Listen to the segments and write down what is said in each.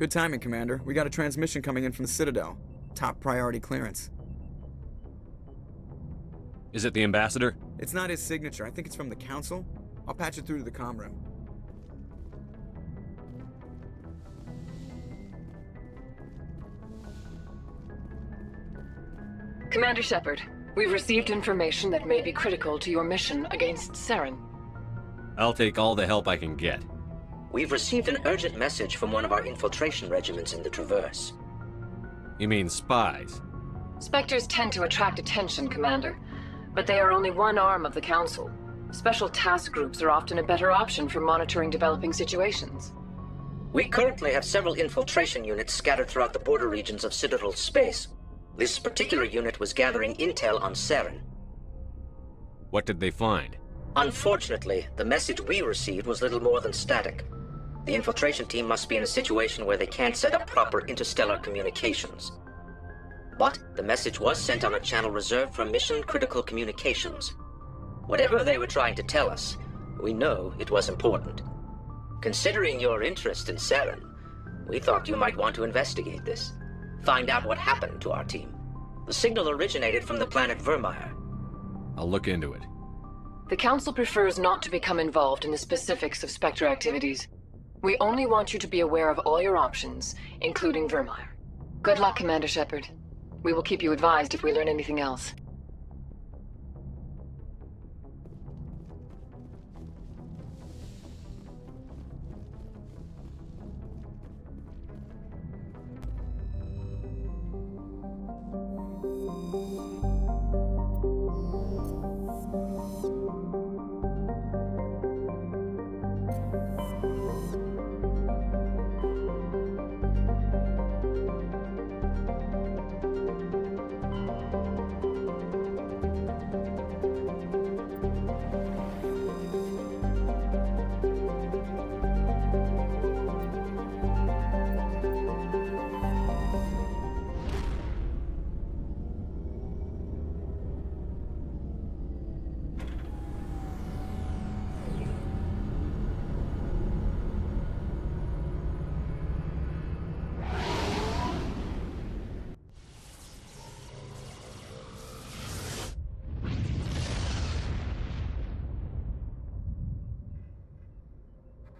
Good timing, Commander. We got a transmission coming in from the Citadel. Top priority clearance. Is it the Ambassador? It's not his signature. I think it's from the Council. I'll patch it through to the comm room. Commander Shepard, we've received information that may be critical to your mission against Saren. I'll take all the help I can get. We've received an urgent message from one of our infiltration regiments in the Traverse. You mean spies? Spectres tend to attract attention, Commander, but they are only one arm of the Council. Special task groups are often a better option for monitoring developing situations. We currently have several infiltration units scattered throughout the border regions of Citadel space. This particular unit was gathering intel on Saren. What did they find? Unfortunately, the message we received was little more than static. The infiltration team must be in a situation where they can't set up proper interstellar communications. But the message was sent on a channel reserved for mission-critical communications. Whatever they were trying to tell us, we know it was important. Considering your interest in Saren, we thought you might want to investigate this. Find out what happened to our team. The signal originated from the planet Virmire. I'll look into it. The Council prefers not to become involved in the specifics of Spectre activities. We only want you to be aware of all your options, including Virmire. Good luck, Commander Shepard. We will keep you advised if we learn anything else.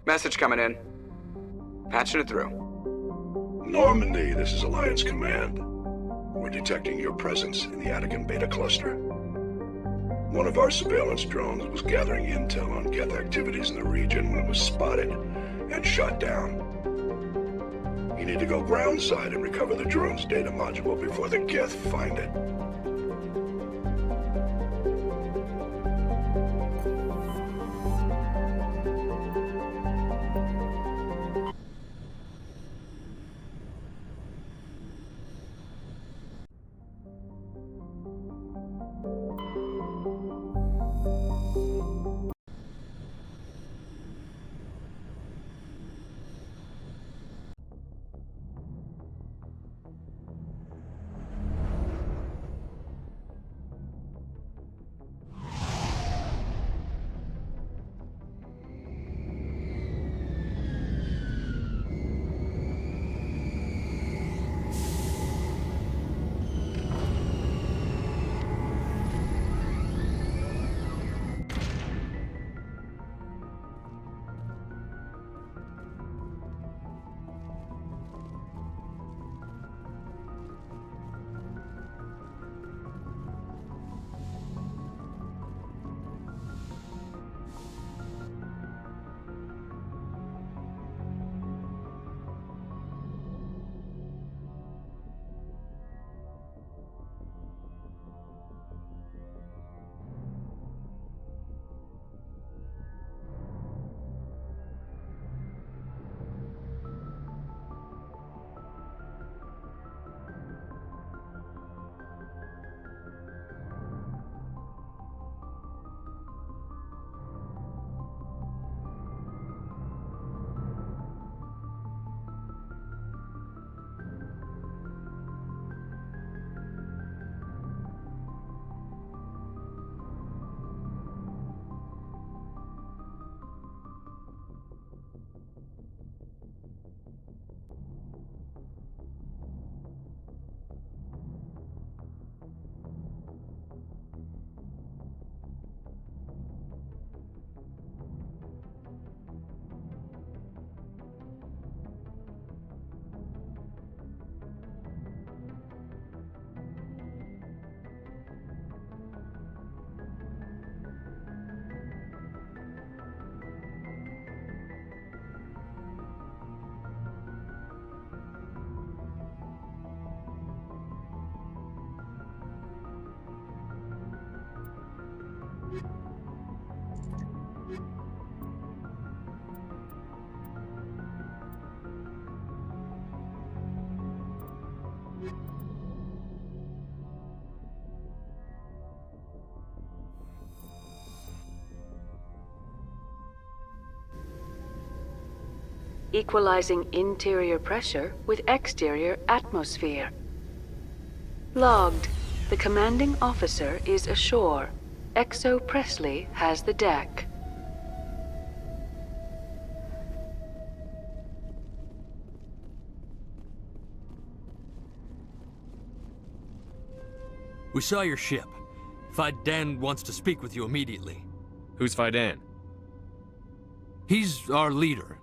Message coming in. Patching it through. Normandy, this is Alliance Command. We're detecting your presence in the Attican Beta Cluster. One of our surveillance drones was gathering intel on Geth activities in the region when it was spotted and shot down. You need to go groundside and recover the drone's data module before the Geth find it. equalizing interior pressure with exterior atmosphere. Logged. The commanding officer is ashore. Exo Presley has the deck. We saw your ship. Fidan wants to speak with you immediately. Who's Fidan? He's our leader.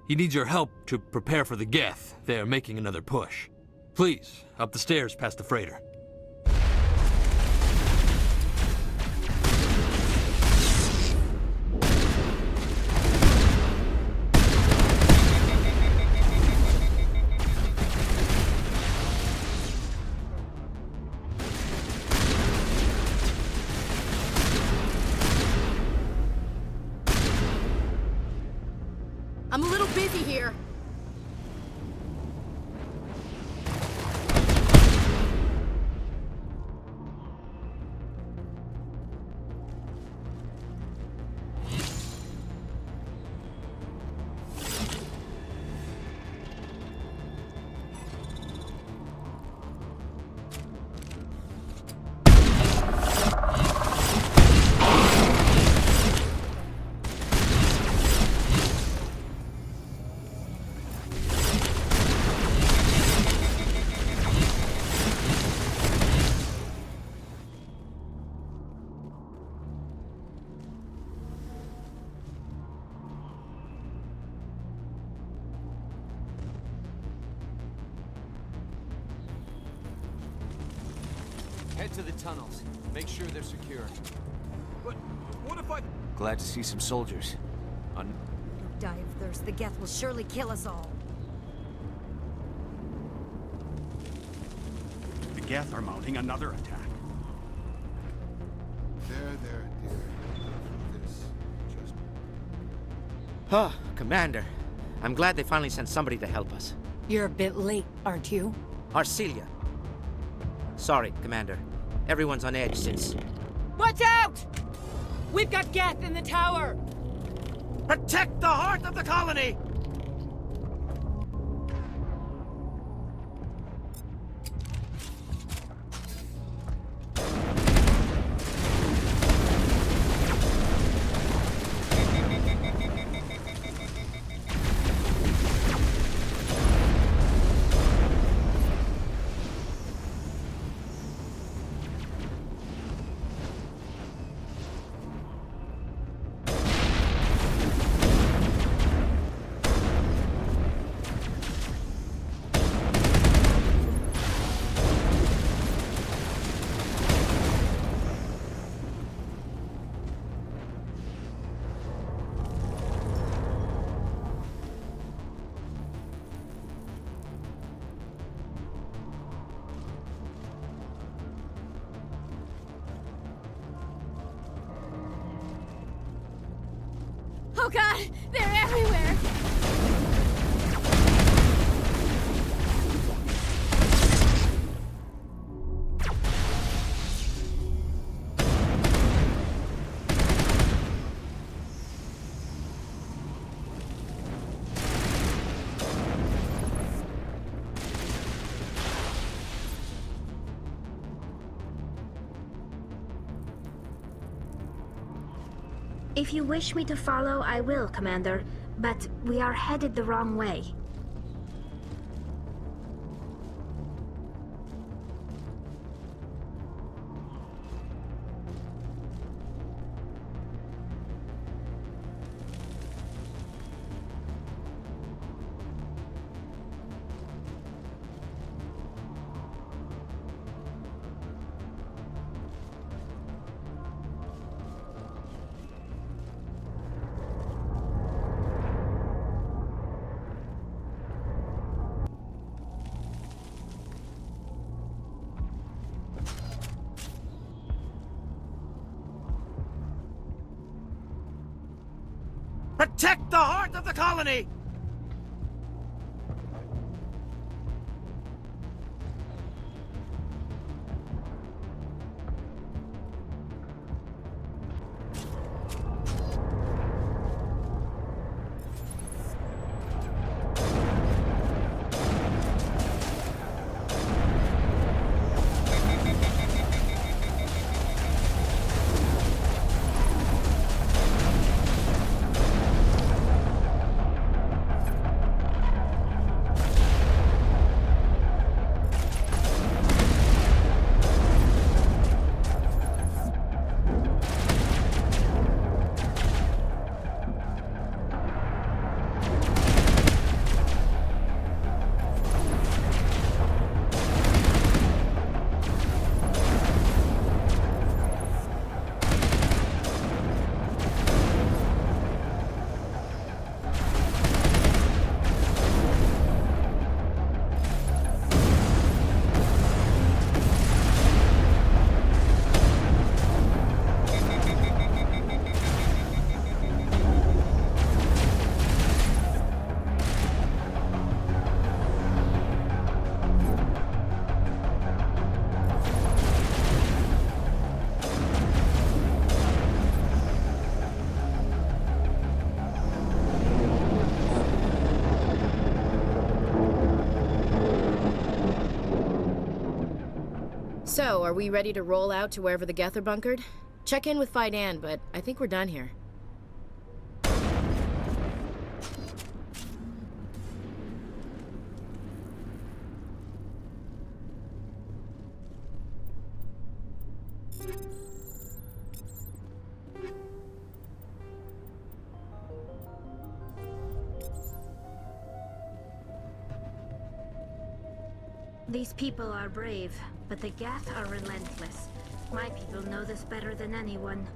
He needs your help to prepare for the Geth. They're making another push. Please, up the stairs past the freighter. I'm a little busy here. Head to the tunnels. Make sure they're secure. But what if I... Glad to see some soldiers. Don't die of thirst. The Geth will surely kill us all. The Geth are mounting another attack. There, dear. This just... Huh, Commander. I'm glad they finally sent somebody to help us. You're a bit late, aren't you? Arcelia. Sorry, Commander. Everyone's on edge since... Watch out! We've got Geth in the tower! Protect the heart of the colony! Oh god! They're everywhere! If you wish me to follow, I will, Commander. But we are headed the wrong way. Protect the heart of the colony! So, are we ready to roll out to wherever the Geth are bunkered? Check in with Fidan, but I think we're done here. These people are brave, but the Geth are relentless. My people know this better than anyone.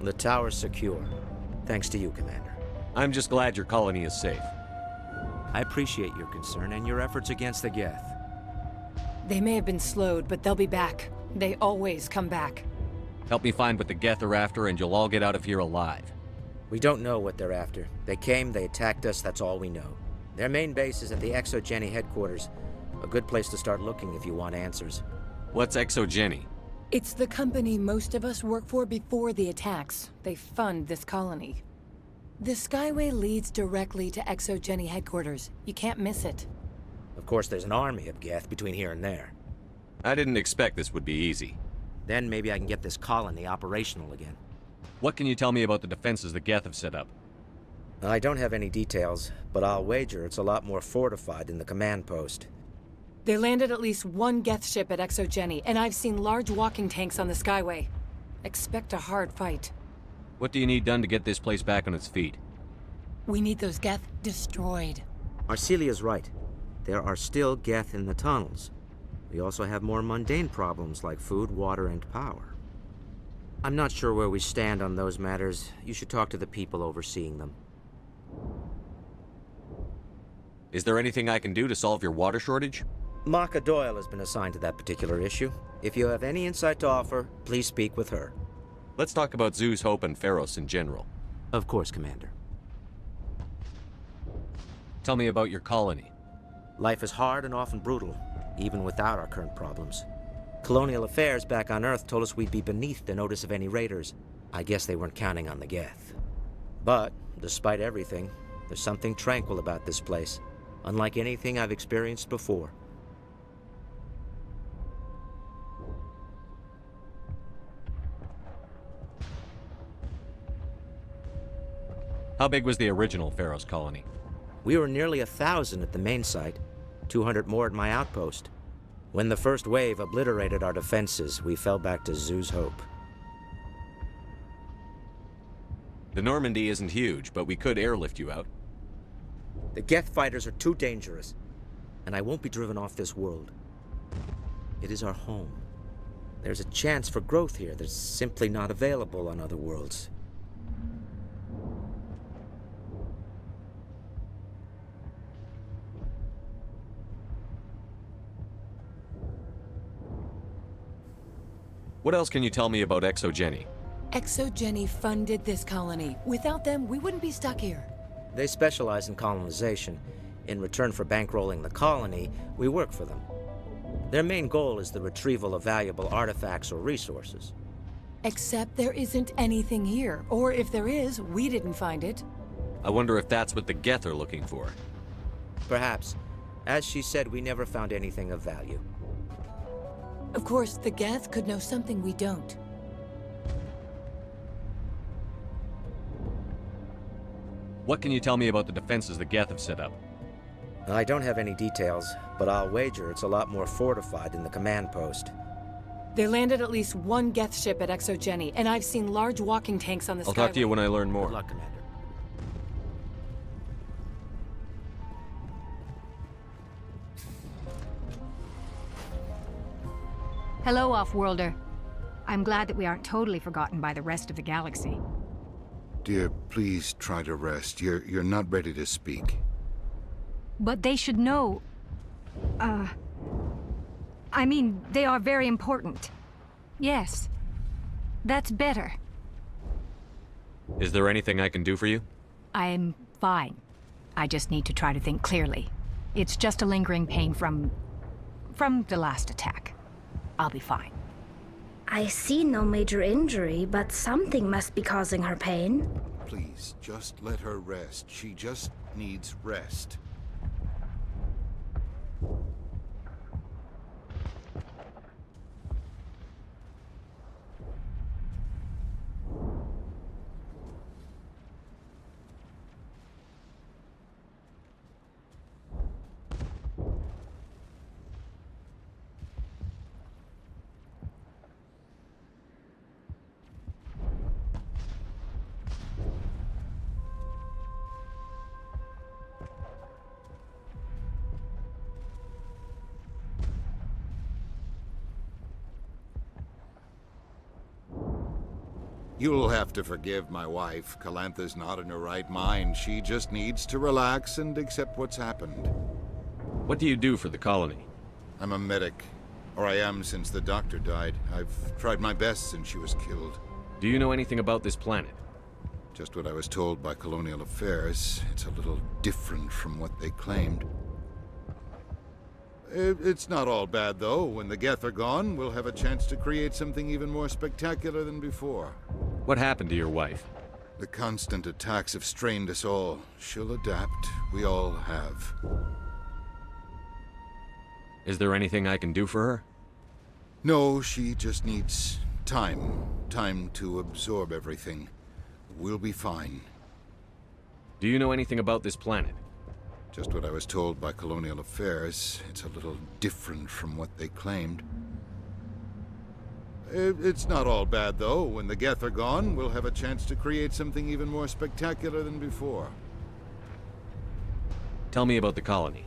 The tower's secure. Thanks to you, Commander. I'm just glad your colony is safe. I appreciate your concern and your efforts against the Geth. They may have been slowed, but they'll be back. They always come back. Help me find what the Geth are after, and you'll all get out of here alive. We don't know what they're after. They came, they attacked us, that's all we know. Their main base is at the Exogeny headquarters. A good place to start looking if you want answers. What's Exogeny? It's the company most of us work for before the attacks. They fund this colony. The Skyway leads directly to Exogeny headquarters. You can't miss it. Of course, there's an army of Geth between here and there. I didn't expect this would be easy. Then maybe I can get this colony operational again. What can you tell me about the defenses the Geth have set up? I don't have any details, but I'll wager it's a lot more fortified than the command post. They landed at least one Geth ship at Exogeny, and I've seen large walking tanks on the Skyway. Expect a hard fight. What do you need done to get this place back on its feet? We need those Geth destroyed. Arcelia's right. There are still Geth in the tunnels. We also have more mundane problems like food, water, and power. I'm not sure where we stand on those matters. You should talk to the people overseeing them. Is there anything I can do to solve your water shortage? Maka Doyle has been assigned to that particular issue. If you have any insight to offer, please speak with her. Let's talk about Zeus, Hope, and Feros in general. Of course, Commander. Tell me about your colony. Life is hard and often brutal, even without our current problems. Colonial affairs back on Earth told us we'd be beneath the notice of any raiders. I guess they weren't counting on the Geth. But, despite everything, there's something tranquil about this place, unlike anything I've experienced before. How big was the original Feros colony? We were nearly 1,000 at the main site, 200 more at my outpost. When the first wave obliterated our defenses, we fell back to Zeus' Hope. The Normandy isn't huge, but we could airlift you out. The Geth fighters are too dangerous, and I won't be driven off this world. It is our home. There's a chance for growth here that's simply not available on other worlds. What else can you tell me about Exogeny? Exogeny funded this colony. Without them, we wouldn't be stuck here. They specialize in colonization. In return for bankrolling the colony, we work for them. Their main goal is the retrieval of valuable artifacts or resources. Except there isn't anything here. Or if there is, we didn't find it. I wonder if that's what the Geth are looking for. Perhaps. As she said, we never found anything of value. Of course, the Geth could know something we don't. What can you tell me about the defenses the Geth have set up? I don't have any details, but I'll wager it's a lot more fortified than the command post. They landed at least one Geth ship at Exogeny, and I've seen large walking tanks on the Skyway. I'll talk to you when I learn more. Good luck, Commander. Hello, Off-Worlder. I'm glad that we aren't totally forgotten by the rest of the galaxy. Dear, please try to rest. You're not ready to speak. But they should know... I mean, they are very important. Yes. That's better. Is there anything I can do for you? I'm fine. I just need to try to think clearly. It's just a lingering pain from the last attack. I'll be fine. I see no major injury, but something must be causing her pain. Please, just let her rest. She just needs rest. You'll have to forgive my wife. Calantha's not in her right mind. She just needs to relax and accept what's happened. What do you do for the colony? I'm a medic. Or I am since the doctor died. I've tried my best since she was killed. Do you know anything about this planet? Just what I was told by Colonial Affairs. It's a little different from what they claimed. It's not all bad, though. When the Geth are gone, we'll have a chance to create something even more spectacular than before. What happened to your wife? The constant attacks have strained us all. She'll adapt. We all have. Is there anything I can do for her? No, she just needs time. Time to absorb everything. We'll be fine. Do you know anything about this planet? Just what I was told by Colonial Affairs. It's a little different from what they claimed. It's not all bad, though. When the Geth are gone, we'll have a chance to create something even more spectacular than before. Tell me about the colony.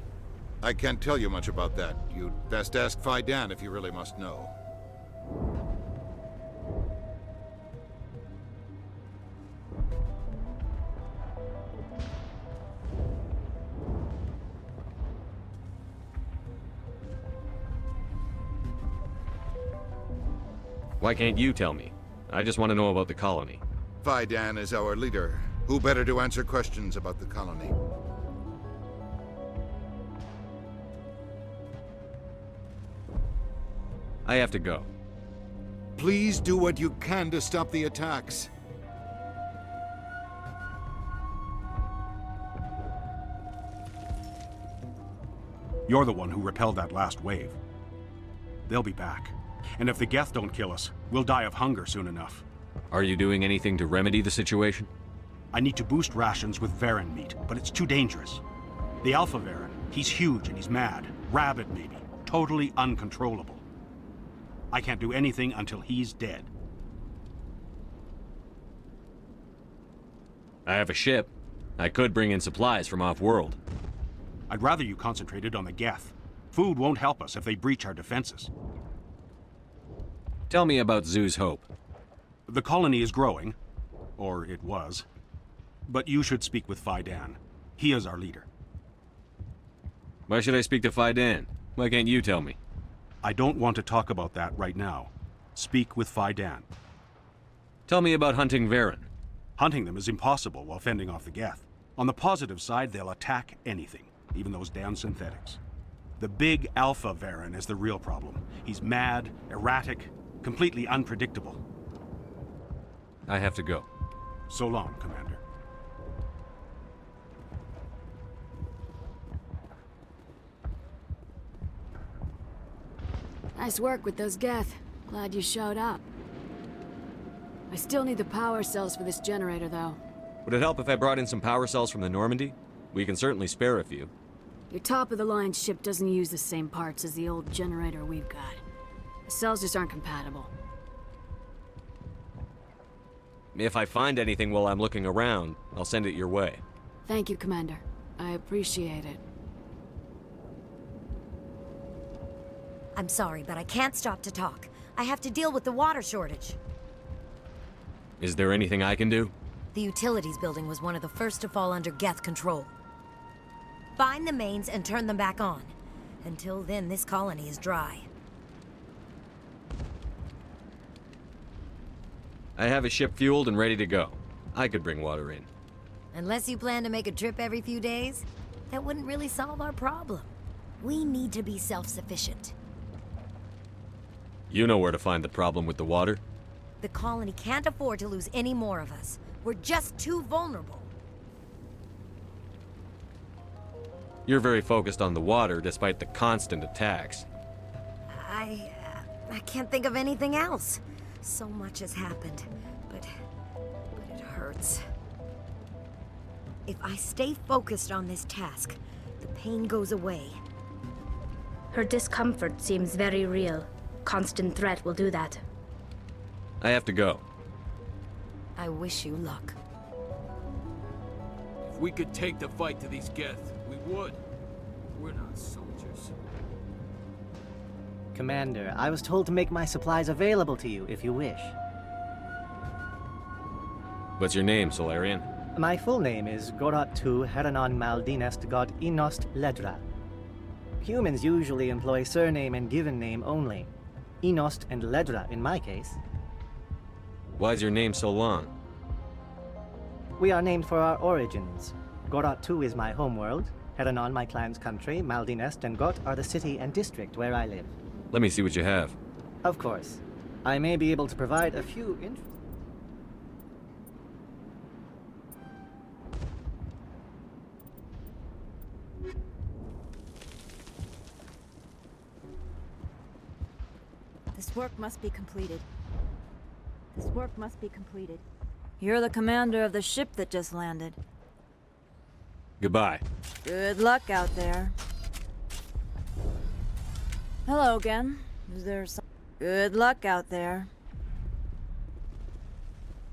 I can't tell you much about that. You'd best ask Fidan if you really must know. Why can't you tell me? I just want to know about the colony. Fidan is our leader. Who better to answer questions about the colony? I have to go. Please do what you can to stop the attacks. You're the one who repelled that last wave. They'll be back. And if the Geth don't kill us, we'll die of hunger soon enough. Are you doing anything to remedy the situation? I need to boost rations with Varen meat, but it's too dangerous. The Alpha Varen, he's huge and he's mad. Rabid, maybe. Totally uncontrollable. I can't do anything until he's dead. I have a ship. I could bring in supplies from off-world. I'd rather you concentrated on the Geth. Food won't help us if they breach our defenses. Tell me about Zoo's Hope. The colony is growing. Or it was. But you should speak with Fidan. He is our leader. Why should I speak to Fidan? Why can't you tell me? I don't want to talk about that right now. Speak with Fidan. Tell me about hunting Varen. Hunting them is impossible while fending off the Geth. On the positive side, they'll attack anything, even those damn synthetics. The big Alpha Varen is the real problem. He's mad, erratic, completely unpredictable. I have to go. So long, Commander. Nice work with those Geth. Glad you showed up. I still need the power cells for this generator, though. Would it help if I brought in some power cells from the Normandy? We can certainly spare a few. Your top-of-the-line ship doesn't use the same parts as the old generator we've got. The cells just aren't compatible. If I find anything while I'm looking around, I'll send it your way. Thank you, Commander. I appreciate it. I'm sorry, but I can't stop to talk. I have to deal with the water shortage. Is there anything I can do? The utilities building was one of the first to fall under Geth control. Find the mains and turn them back on. Until then, this colony is dry. I have a ship fueled and ready to go. I could bring water in. Unless you plan to make a trip every few days, that wouldn't really solve our problem. We need to be self-sufficient. You know where to find the problem with the water? The colony can't afford to lose any more of us. We're just too vulnerable. You're very focused on the water despite the constant attacks. I can't think of anything else. So much has happened, but it hurts. If I stay focused on this task, the pain goes away. Her discomfort seems very real. Constant threat will do that. I have to go. I wish you luck. If we could take the fight to these Geth, we would. We're not soldiers. Commander, I was told to make my supplies available to you if you wish. What's your name, Solarian? My full name is Gorat tu Heranon Maldinest God Inost Ledra. Humans usually employ surname and given name only. Inost and Ledra in my case. Why's your name so long? We are named for our origins. Gorat tu is my homeworld, Heranon my clan's country, Maldinest and Got are the city and district where I live. Let me see what you have. Of course. I may be able to provide a few This work must be completed. This work must be completed. You're the commander of the ship that just landed. Goodbye. Good luck out there. Hello again. Is there some... Good luck out there.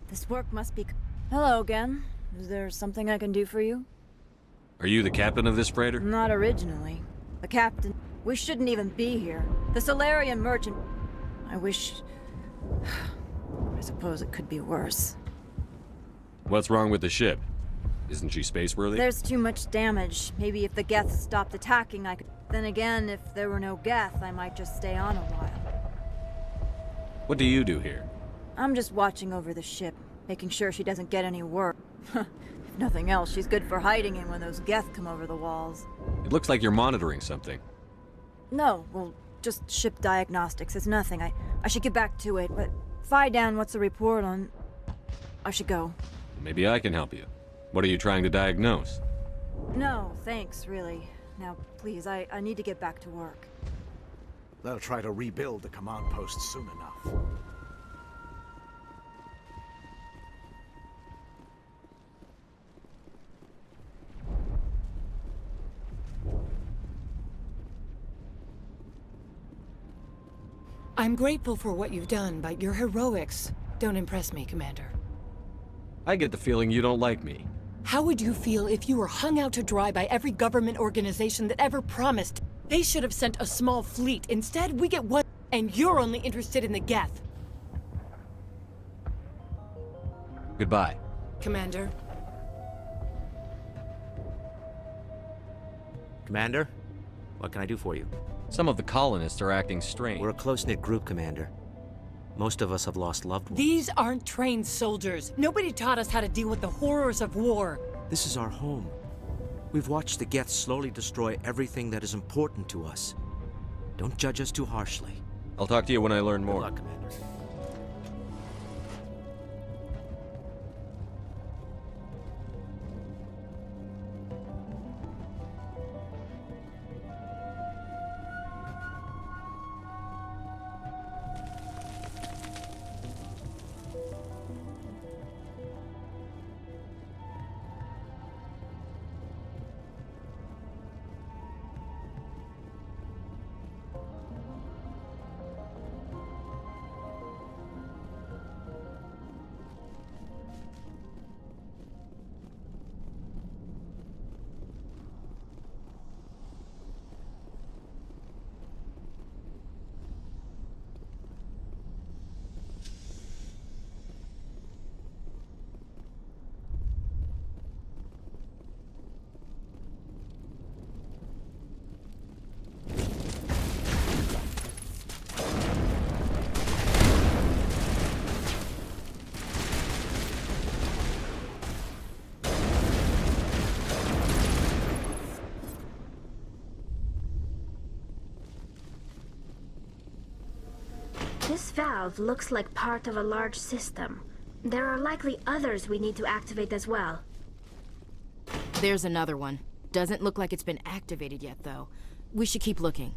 This work must be... Hello again. Is there something I can do for you? Are you the captain of this freighter? Not originally. The captain... We shouldn't even be here. The Solarian merchant... I wish... I suppose it could be worse. What's wrong with the ship? Isn't she space-worthy? There's too much damage. Maybe if the Geth stopped attacking, I could... Then again, if there were no Geth, I might just stay on a while. What do you do here? I'm just watching over the ship, making sure she doesn't get any work. If nothing else, she's good for hiding in when those Geth come over the walls. It looks like you're monitoring something. No, well, just ship diagnostics. It's nothing. I should get back to it, but... Dan, what's the report on... I should go. Maybe I can help you. What are you trying to diagnose? No, thanks, really. Now, please, I need to get back to work. They'll try to rebuild the command post soon enough. I'm grateful for what you've done, but your heroics don't impress me, Commander. I get the feeling you don't like me. How would you feel if you were hung out to dry by every government organization that ever promised? They should have sent a small fleet. Instead, we get one, and you're only interested in the Geth. Goodbye. Commander. Commander? What can I do for you? Some of the colonists are acting strange. We're a close-knit group, Commander. Most of us have lost loved ones. These aren't trained soldiers. Nobody taught us how to deal with the horrors of war. This is our home. We've watched the Geth slowly destroy everything that is important to us. Don't judge us too harshly. I'll talk to you when I learn more. Good luck, Commander. This valve looks like part of a large system. There are likely others we need to activate as well. There's another one. Doesn't look like it's been activated yet, though. We should keep looking.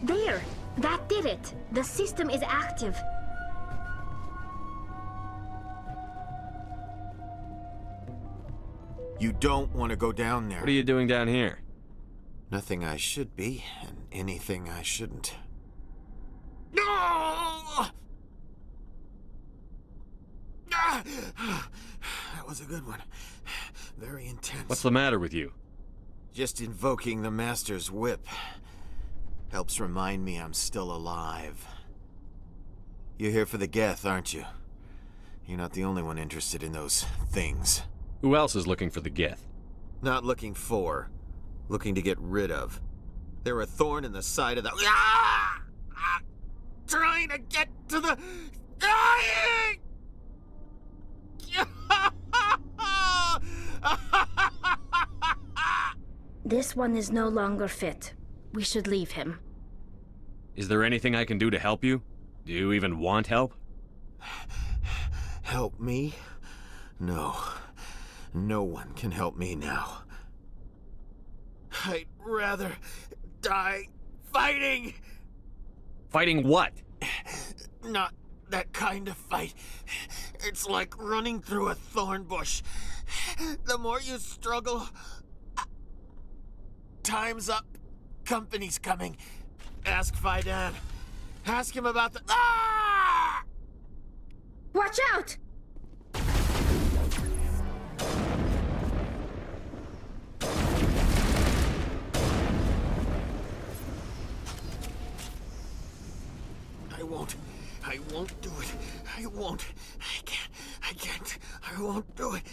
There! That did it! The system is active. You don't want to go down there. What are you doing down here? Nothing I should be, and anything I shouldn't. No! That was a good one. Very intense. What's the matter with you? Just invoking the Master's whip helps remind me I'm still alive. You're here for the Geth, aren't you? You're not the only one interested in those things. Who else is looking for the Geth? Not looking for. Looking to get rid of. They're a thorn in the side of the... Ah! Ah! Trying to get to the... Dying! This one is no longer fit. We should leave him. Is there anything I can do to help you? Do you even want help? Help me? No. No one can help me now. I'd rather die fighting! Fighting what? Not that kind of fight. It's like running through a thorn bush. The more you struggle... Time's up. Company's coming. Ask Fidan. Ask him about the... Ah! Watch out! I won't do it. I won't. I can't. I won't do it.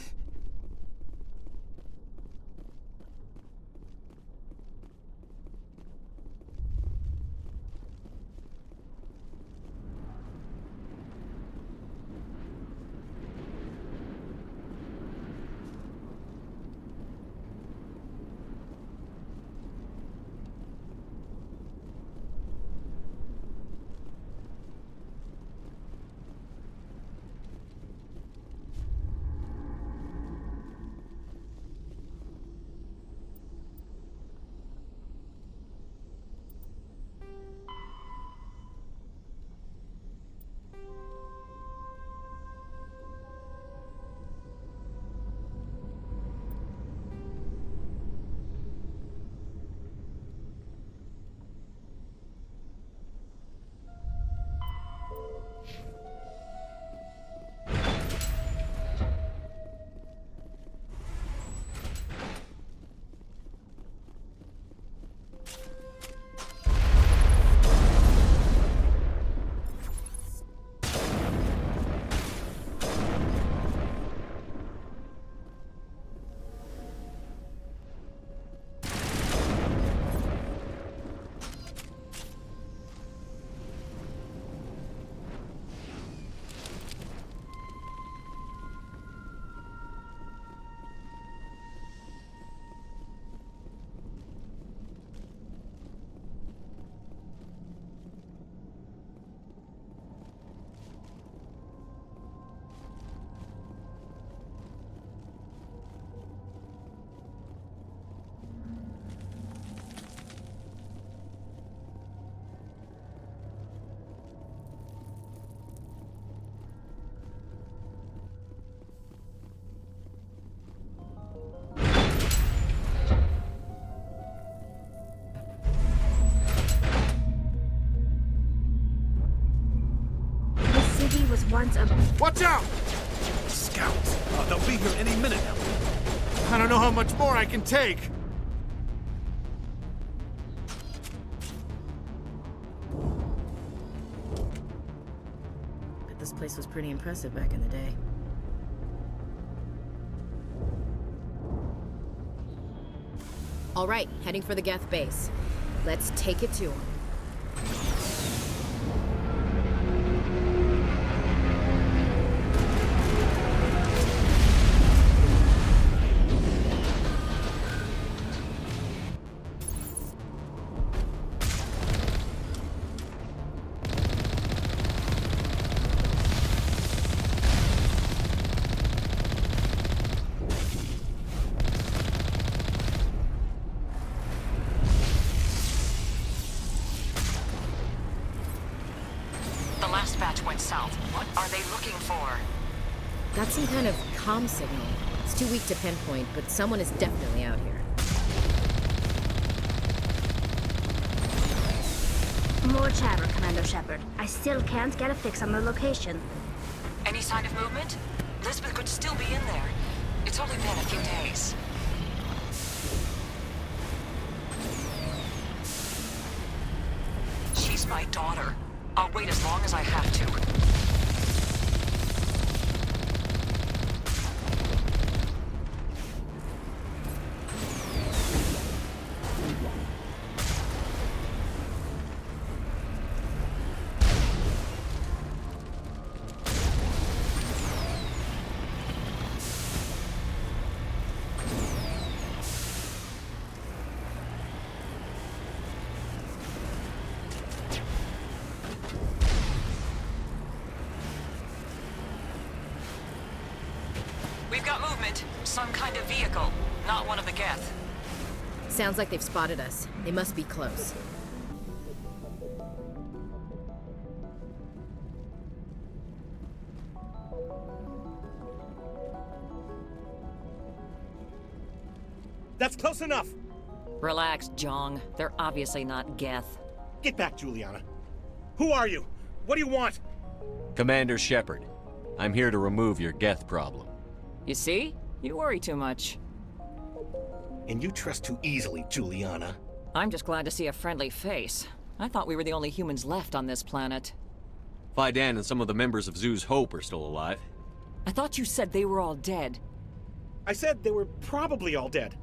Was once a... Watch out! Scouts! They'll be here any minute now. I don't know how much more I can take. Bet this place was pretty impressive back in the day. All right, heading for the Geth base. Let's take it to him. south. What are they looking for? Got some kind of comm signal. It's too weak to pinpoint, but someone is definitely out here. More chatter, Commander Shepard. I still can't get a fix on the location. Any sign of movement? Lisbeth could still be in there. It's only been a few days. She's my daughter. I'll wait as long as I have to. We've got movement. Some kind of vehicle. Not one of the Geth. Sounds like they've spotted us. They must be close. That's close enough! Relax, Jong. They're obviously not Geth. Get back, Juliana. Who are you? What do you want? Commander Shepard, I'm here to remove your Geth problem. You see? You worry too much. And you trust too easily, Juliana. I'm just glad to see a friendly face. I thought we were the only humans left on this planet. Fidan and some of the members of Zoo's Hope are still alive. I thought you said they were all dead. I said they were probably all dead.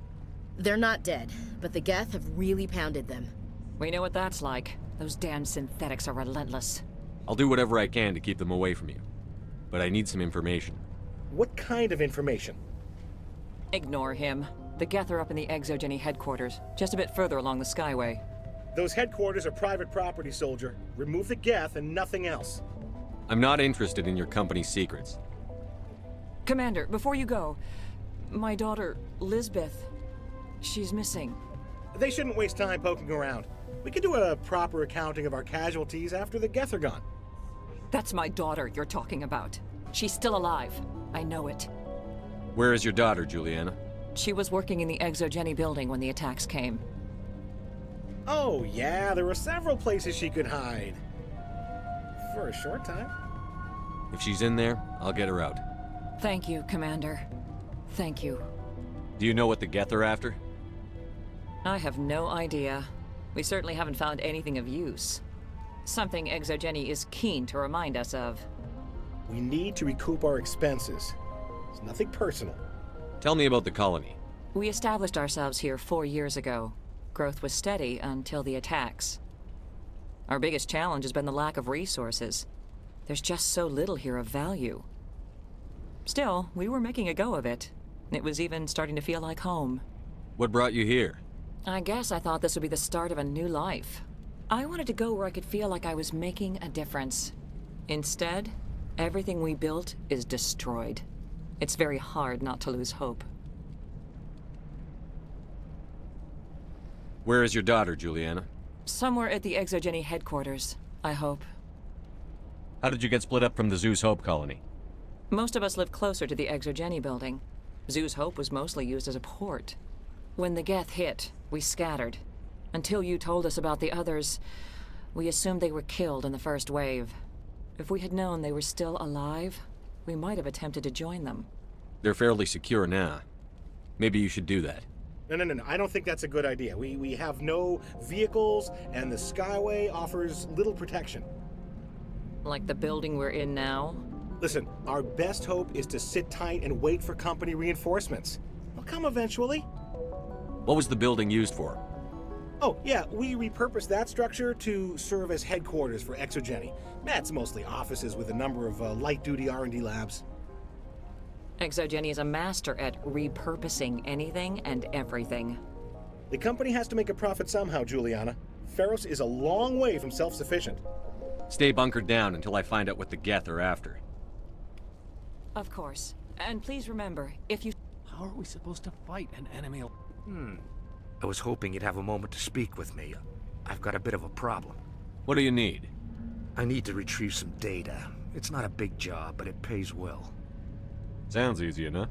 They're not dead, but the Geth have really pounded them. We know what that's like. Those damn synthetics are relentless. I'll do whatever I can to keep them away from you. But I need some information. What kind of information? Ignore him. The Geth are up in the Exogeny headquarters, just a bit further along the Skyway. Those headquarters are private property, soldier. Remove the Geth and nothing else. I'm not interested in your company's secrets. Commander, before you go, my daughter, Lisbeth, she's missing. They shouldn't waste time poking around. We could do a proper accounting of our casualties after the Geth are gone. That's my daughter you're talking about. She's still alive. I know it. Where is your daughter, Juliana? She was working in the Exogeny building when the attacks came. Oh, yeah, there were several places she could hide. For a short time. If she's in there, I'll get her out. Thank you, Commander. Thank you. Do you know what the Geth are after? I have no idea. We certainly haven't found anything of use. Something Exogeny is keen to remind us of. We need to recoup our expenses. It's nothing personal. Tell me about the colony. We established ourselves here 4 years ago. Growth was steady until the attacks. Our biggest challenge has been the lack of resources. There's just so little here of value. Still, we were making a go of it. It was even starting to feel like home. What brought you here? I guess I thought this would be the start of a new life. I wanted to go where I could feel like I was making a difference. Instead, everything we built is destroyed. It's very hard not to lose hope. Where is your daughter, Juliana? Somewhere at the Exogeny headquarters, I hope. How did you get split up from the Zeus Hope colony? Most of us live closer to the Exogeny building. Zeus Hope was mostly used as a port. When the Geth hit, we scattered. Until you told us about the others, we assumed they were killed in the first wave. If we had known they were still alive, we might have attempted to join them. They're fairly secure now. Maybe you should do that. No. I don't think that's a good idea. We have no vehicles, and the Skyway offers little protection. Like the building we're in now? Listen, our best hope is to sit tight and wait for company reinforcements. They'll come eventually. What was the building used for? Oh, yeah, we repurposed that structure to serve as headquarters for Exogeny. It's mostly offices with a number of light-duty R&D labs. Exogeny is a master at repurposing anything and everything. The company has to make a profit somehow, Juliana. Feros is a long way from self-sufficient. Stay bunkered down until I find out what the Geth are after. Of course. And please remember, if you... How are we supposed to fight an enemy? I was hoping you'd have a moment to speak with me. I've got a bit of a problem. What do you need? I need to retrieve some data. It's not a big job, but it pays well. Sounds easy enough.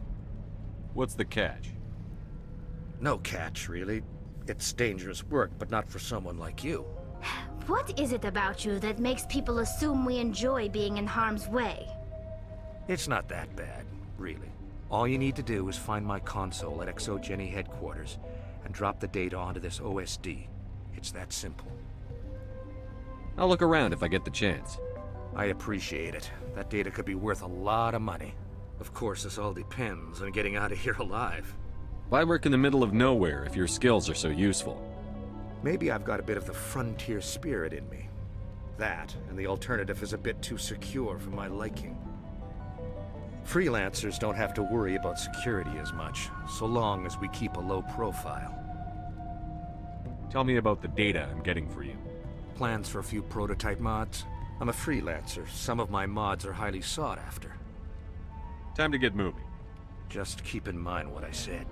What's the catch? No catch, really. It's dangerous work, but not for someone like you. What is it about you that makes people assume we enjoy being in harm's way? It's not that bad, really. All you need to do is find my console at Exogeny headquarters and drop the data onto this OSD. It's that simple. I'll look around if I get the chance. I appreciate it. That data could be worth a lot of money. Of course, this all depends on getting out of here alive. Why work in the middle of nowhere if your skills are so useful? Maybe I've got a bit of the frontier spirit in me. That, and the alternative is a bit too secure for my liking. Freelancers don't have to worry about security as much, so long as we keep a low profile. Tell me about the data I'm getting for you. Plans for a few prototype mods? I'm a freelancer. Some of my mods are highly sought after. Time to get moving. Just keep in mind what I said.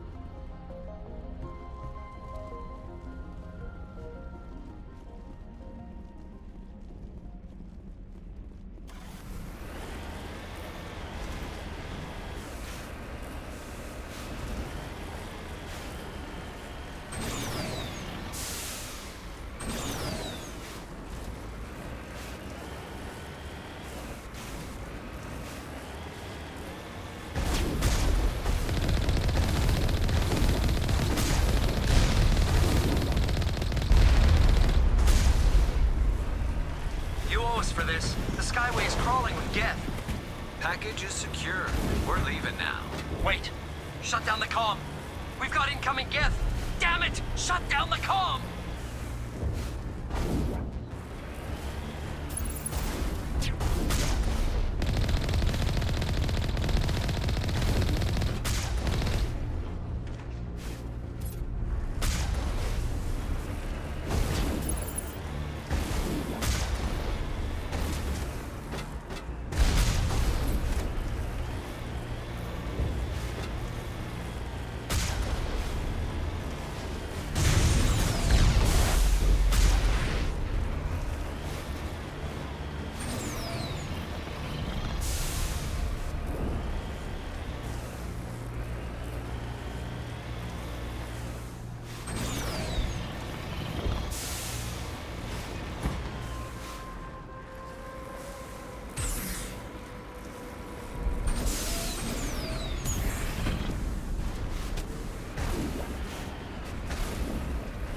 For this. The Skyway is crawling with Geth. Package is secure. We're leaving now. Wait! Shut down the comm! We've got incoming Geth! Damn it! Shut down the comm!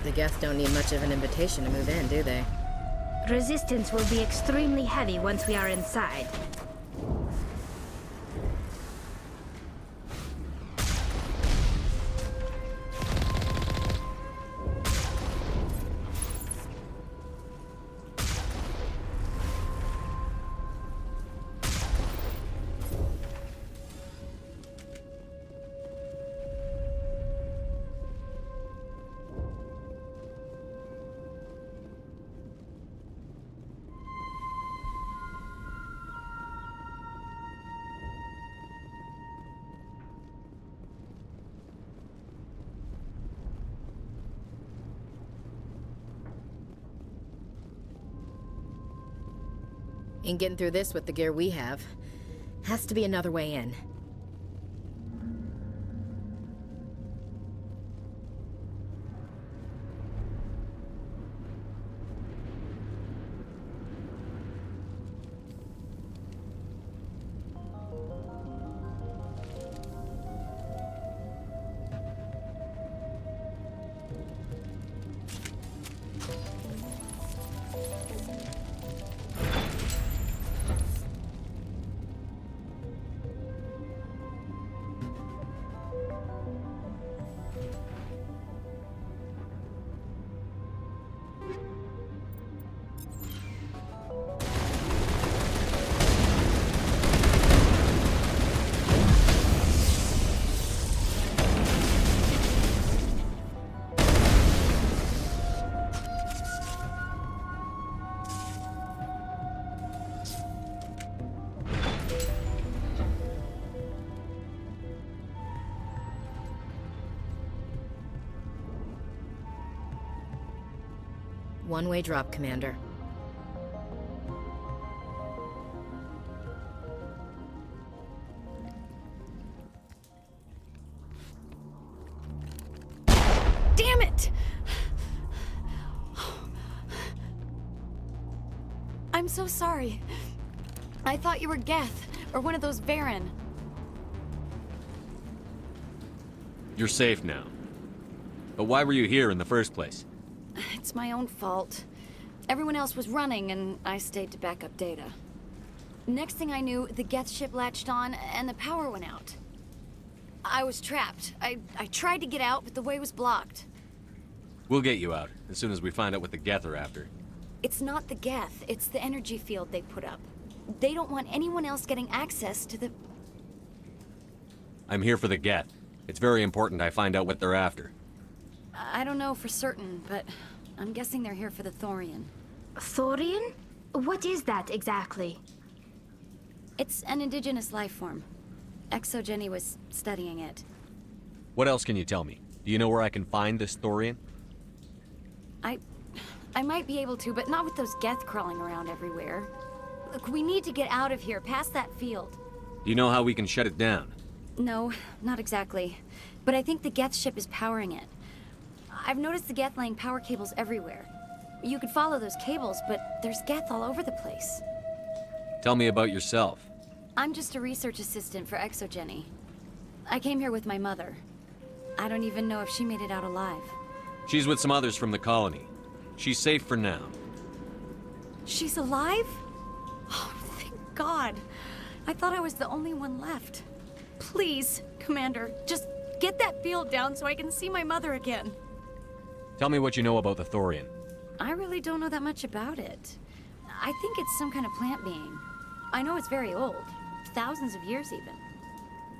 The Geth don't need much of an invitation to move in, do they? Resistance will be extremely heavy once we are inside. Ain't getting through this with the gear we have. Has to be another way in. One-way drop, Commander. I'm so sorry. I thought you were Geth, or one of those Varen. You're safe now. But why were you here in the first place? It's my own fault. Everyone else was running, and I stayed to back up data. Next thing I knew, the Geth ship latched on, and the power went out. I was trapped. I tried to get out, but the way was blocked. We'll get you out, as soon as we find out what the Geth are after. It's not the Geth, it's the energy field they put up. They don't want anyone else getting access to the... I'm here for the Geth. It's very important I find out what they're after. I don't know for certain, but I'm guessing they're here for the Thorian. Thorian? What is that exactly? It's an indigenous life form. Exogeny was studying it. What else can you tell me? Do you know where I can find this Thorian? I might be able to, but not with those Geth crawling around everywhere. Look, we need to get out of here, past that field. Do you know how we can shut it down? No, not exactly. But I think the Geth ship is powering it. I've noticed the Geth laying power cables everywhere. You could follow those cables, but there's Geth all over the place. Tell me about yourself. I'm just a research assistant for Exogeny. I came here with my mother. I don't even know if she made it out alive. She's with some others from the colony. She's safe for now. She's alive? Oh, thank God. I thought I was the only one left. Please, Commander, just get that field down so I can see my mother again. Tell me what you know about the Thorian. I really don't know that much about it. I think it's some kind of plant being. I know it's very old. Thousands of years, even.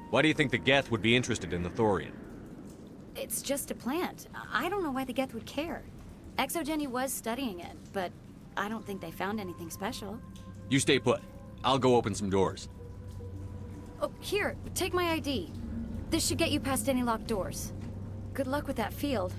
Why do you think the Geth would be interested in the Thorian? It's just a plant. I don't know why the Geth would care. Exogeny was studying it, but I don't think they found anything special. You stay put. I'll go open some doors. Oh, here, take my ID. This should get you past any locked doors. Good luck with that field.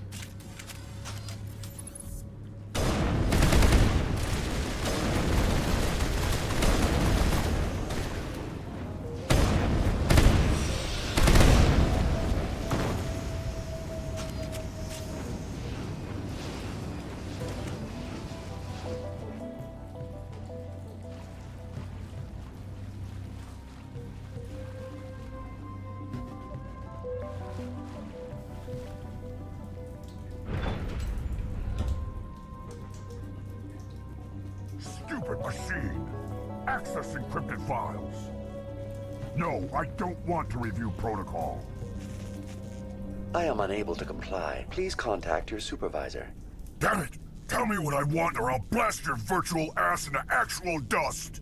Stupid machine! Access encrypted files! No, I don't want to review protocol. I am unable to comply. Please contact your supervisor. Damn it! Tell me what I want or I'll blast your virtual ass into actual dust!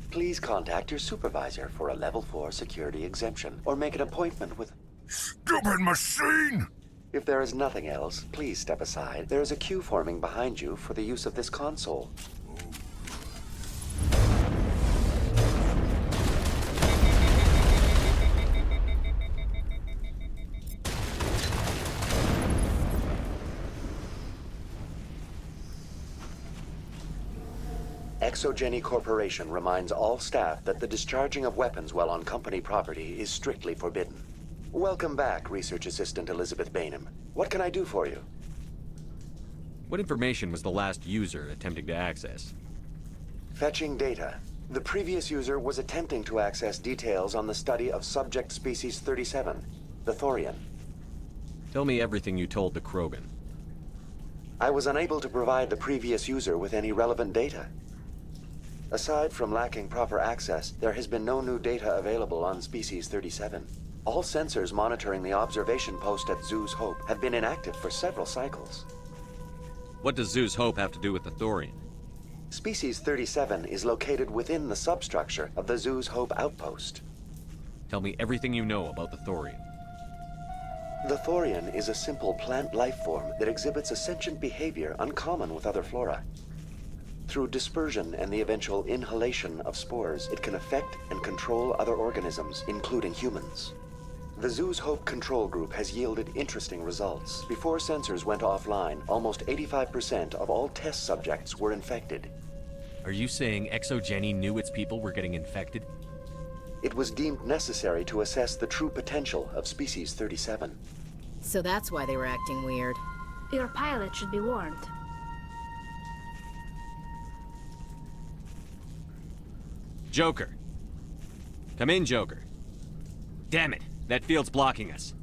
Please contact your supervisor for a level 4 security exemption, or make an appointment with... Stupid machine! If there is nothing else, please step aside. There is a queue forming behind you for the use of this console. Exogeny Corporation reminds all staff that the discharging of weapons while on company property is strictly forbidden. Welcome back, Research Assistant Elizabeth Bainham. What can I do for you? What information was the last user attempting to access? Fetching data. The previous user was attempting to access details on the study of subject species 37, the Thorian. Tell me everything you told the Krogan. I was unable to provide the previous user with any relevant data. Aside from lacking proper access, there has been no new data available on species 37. All sensors monitoring the observation post at Zoo's Hope have been inactive for several cycles. What does Zoo's Hope have to do with the Thorian? Species 37 is located within the substructure of the Zoo's Hope outpost. Tell me everything you know about the Thorian. The Thorian is a simple plant life form that exhibits a sentient behavior uncommon with other flora. Through dispersion and the eventual inhalation of spores, it can affect and control other organisms, including humans. The Zoo's Hope control group has yielded interesting results. Before sensors went offline, almost 85% of all test subjects were infected. Are you saying Exogeny knew its people were getting infected? It was deemed necessary to assess the true potential of species 37. So that's why they were acting weird. Your pilot should be warned. Joker. Come in, Joker. Damn it, that field's blocking us.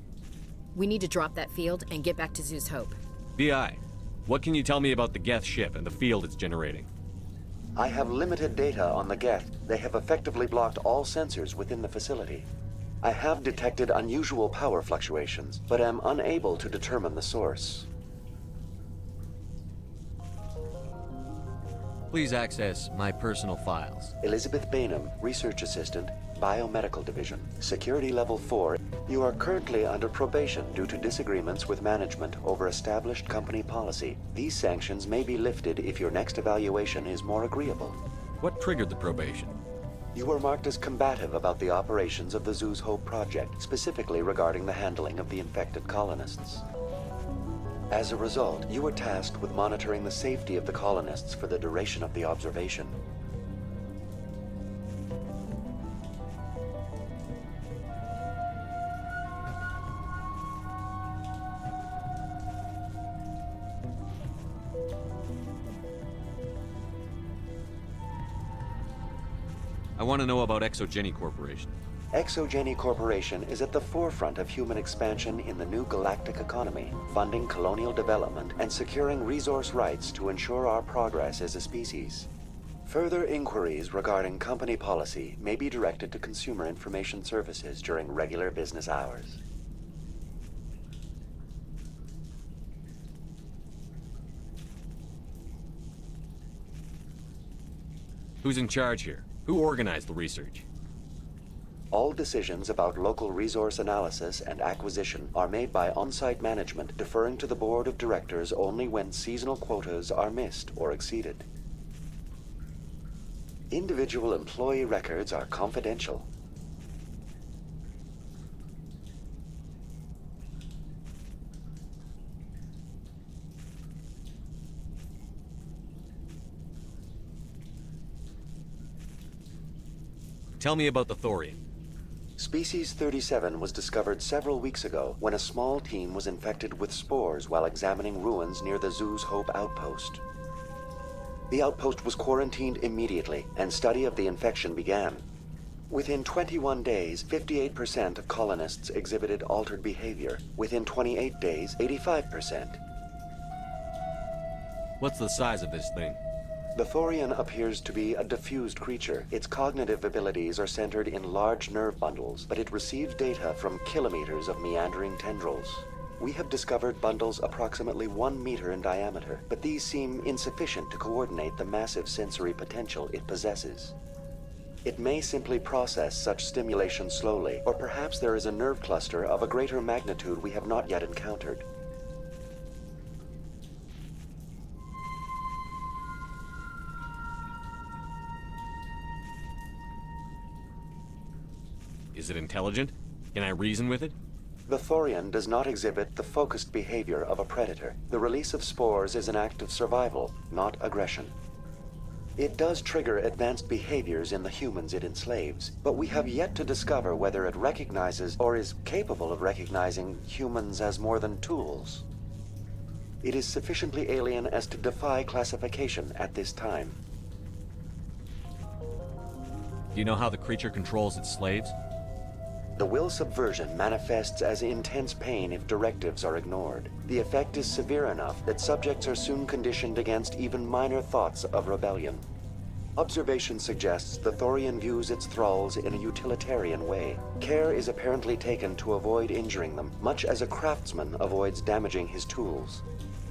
We need to drop that field and get back to Zeus Hope. BI, what can you tell me about the Geth ship and the field it's generating? I have limited data on the Geth. They have effectively blocked all sensors within the facility. I have detected unusual power fluctuations, but am unable to determine the source. Please access my personal files. Elizabeth Bainham, Research Assistant, Biomedical Division, Security Level 4. You are currently under probation due to disagreements with management over established company policy. These sanctions may be lifted if your next evaluation is more agreeable. What triggered the probation? You were marked as combative about the operations of the Zeus Hope project, specifically regarding the handling of the infected colonists. As a result, you were tasked with monitoring the safety of the colonists for the duration of the observation. I want to know about Exogeny Corporation. Exogeny Corporation is at the forefront of human expansion in the new galactic economy, funding colonial development and securing resource rights to ensure our progress as a species. Further inquiries regarding company policy may be directed to Consumer Information Services during regular business hours. Who's in charge here? Who organized the research? All decisions about local resource analysis and acquisition are made by on-site management, deferring to the board of directors only when seasonal quotas are missed or exceeded. Individual employee records are confidential. Tell me about the Thorian. Species 37 was discovered several weeks ago when a small team was infected with spores while examining ruins near the Zeus Hope outpost. The outpost was quarantined immediately, and study of the infection began. Within 21 days, 58% of colonists exhibited altered behavior. Within 28 days, 85%. What's the size of this thing? The Thorian appears to be a diffused creature. Its cognitive abilities are centered in large nerve bundles, but it receives data from kilometers of meandering tendrils. We have discovered bundles approximately 1 meter in diameter, but these seem insufficient to coordinate the massive sensory potential it possesses. It may simply process such stimulation slowly, or perhaps there is a nerve cluster of a greater magnitude we have not yet encountered. Is it intelligent? Can I reason with it? The Thorian does not exhibit the focused behavior of a predator. The release of spores is an act of survival, not aggression. It does trigger advanced behaviors in the humans it enslaves, but we have yet to discover whether it recognizes or is capable of recognizing humans as more than tools. It is sufficiently alien as to defy classification at this time. Do you know how the creature controls its slaves? The will subversion manifests as intense pain if directives are ignored. The effect is severe enough that subjects are soon conditioned against even minor thoughts of rebellion. Observation suggests the Thorian views its thralls in a utilitarian way. Care is apparently taken to avoid injuring them, much as a craftsman avoids damaging his tools.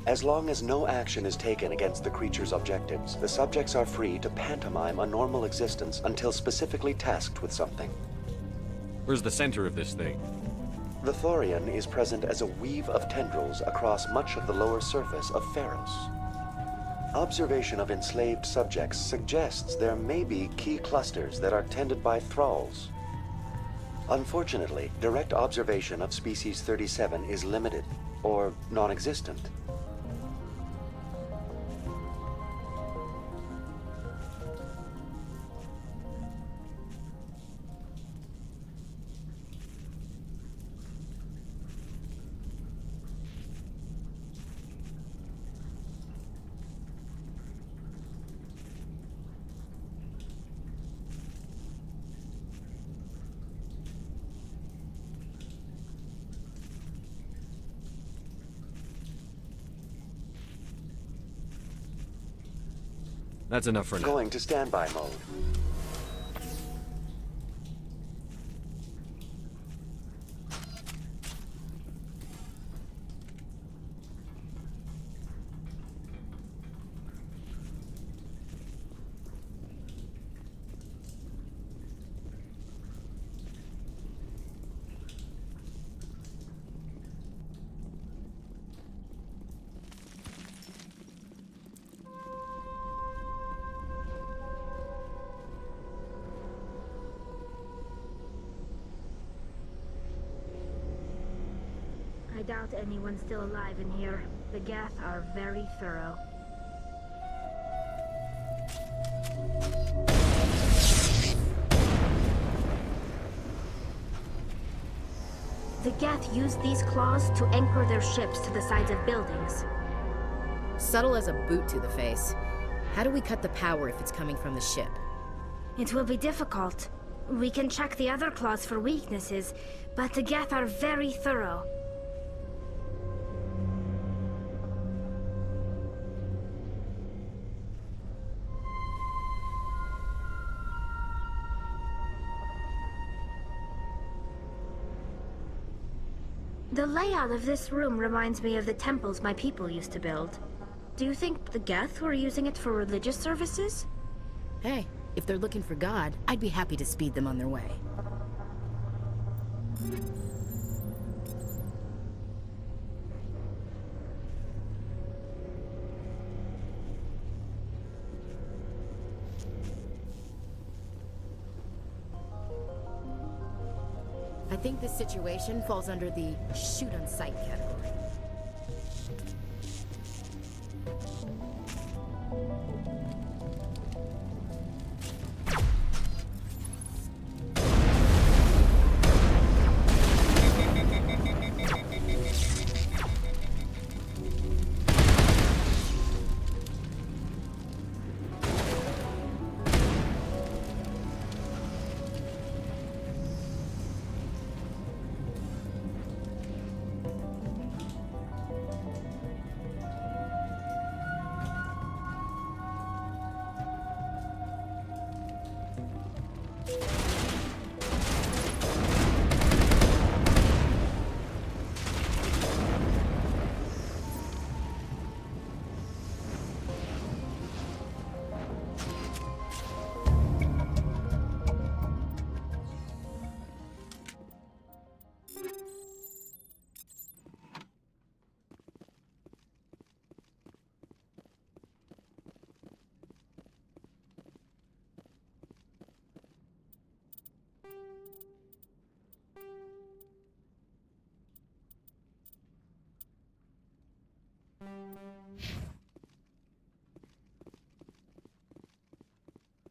As long as no action is taken against the creature's objectives, the subjects are free to pantomime a normal existence until specifically tasked with something. Where's the center of this thing? The Thorian is present as a weave of tendrils across much of the lower surface of Feros. Observation of enslaved subjects suggests there may be key clusters that are tended by thralls. Unfortunately, direct observation of species 37 is limited, or non-existent. That's enough for now. Going to standby mode. I doubt anyone's still alive in here. The Geth are very thorough. The Geth use these claws to anchor their ships to the sides of buildings. Subtle as a boot to the face. How do we cut the power if it's coming from the ship? It will be difficult. We can check the other claws for weaknesses, but the Geth are very thorough. The layout of this room reminds me of the temples my people used to build. Do you think the Geth were using it for religious services? Hey, if they're looking for God, I'd be happy to speed them on their way. I think this situation falls under the shoot on sight category.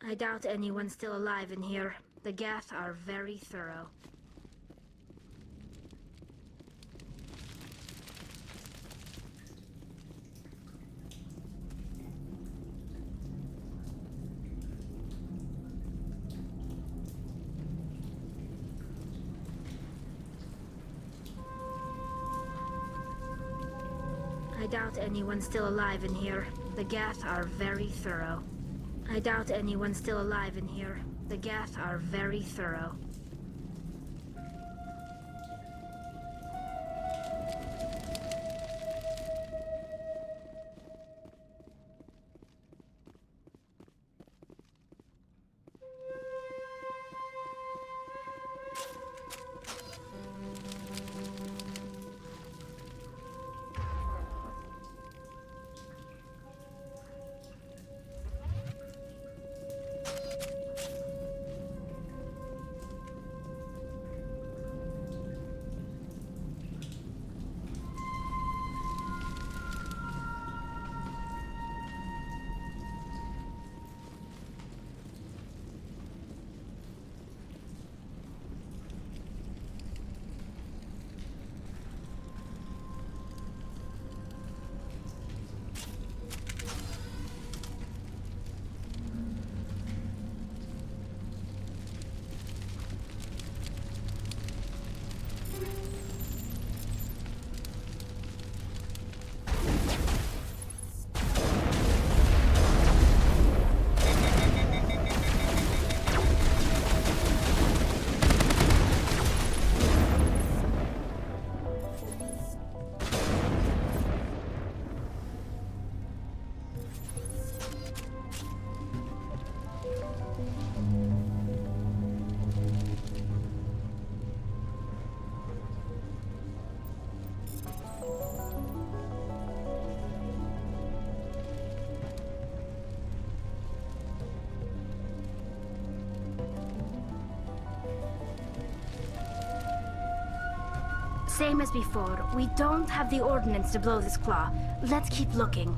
I doubt anyone's still alive in here. The Geth are very thorough. I doubt anyone's still alive in here. The Geth are very thorough. I doubt anyone's still alive in here. The Geth are very thorough. Same as before, we don't have the ordnance to blow this claw. Let's keep looking.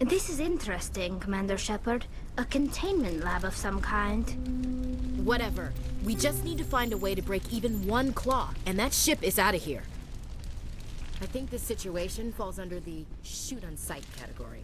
This is interesting, Commander Shepard. A containment lab of some kind. Whatever. We just need to find a way to break even one claw, and that ship is out of here. I think this situation falls under the shoot on sight category.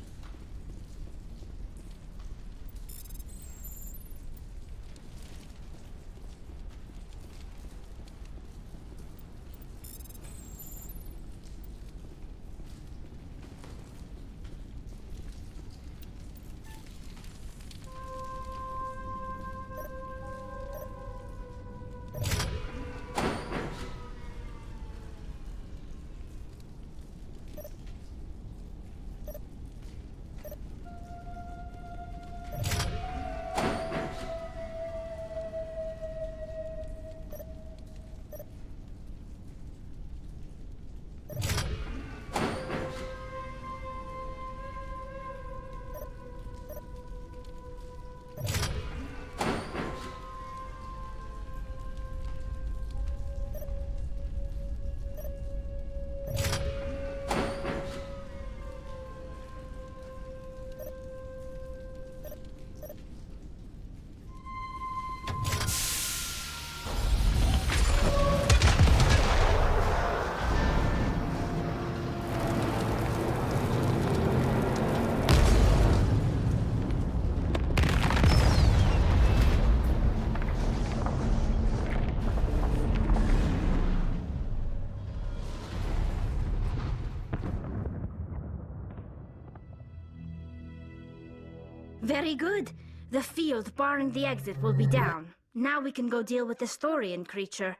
Very good. The field barring the exit will be down. Now we can go deal with the Thorian creature.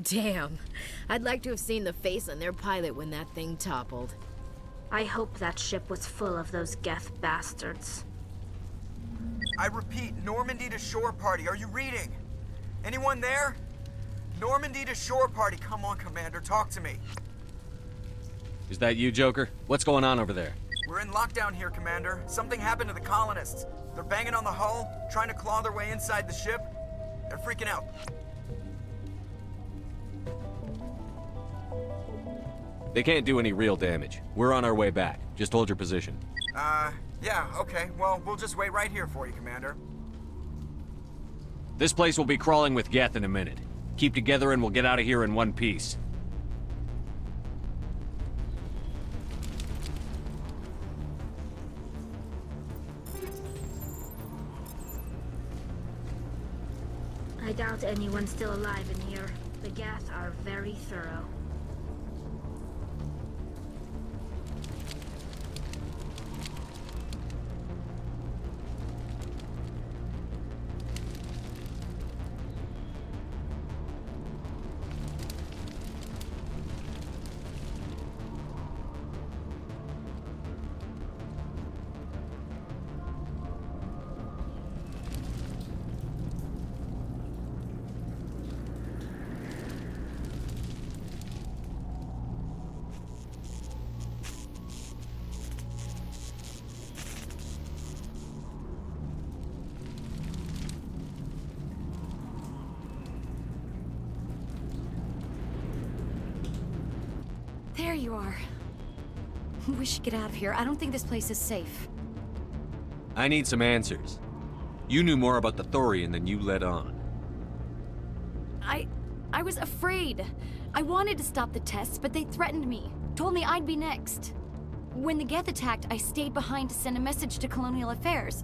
Damn. I'd like to have seen the face on their pilot when that thing toppled. I hope that ship was full of those Geth bastards. I repeat, Normandy to shore party. Are you reading? Anyone there? Normandy to shore party. Come on, Commander. Talk to me. Is that you, Joker? What's going on over there? We're in lockdown here, Commander. Something happened to the colonists. They're banging on the hull, trying to claw their way inside the ship. They're freaking out. They can't do any real damage. We're on our way back. Just hold your position. Yeah, okay. Well, we'll just wait right here for you, Commander. This place will be crawling with Geth in a minute. Keep together and we'll get out of here in one piece. I doubt anyone's still alive in here. The Geth are very thorough. There you are. We should get out of here. I don't think this place is safe. I need some answers. You knew more about the Thorian than you let on. I was afraid. I wanted to stop the tests, but they threatened me. Told me I'd be next. When the Geth attacked, I stayed behind to send a message to Colonial Affairs.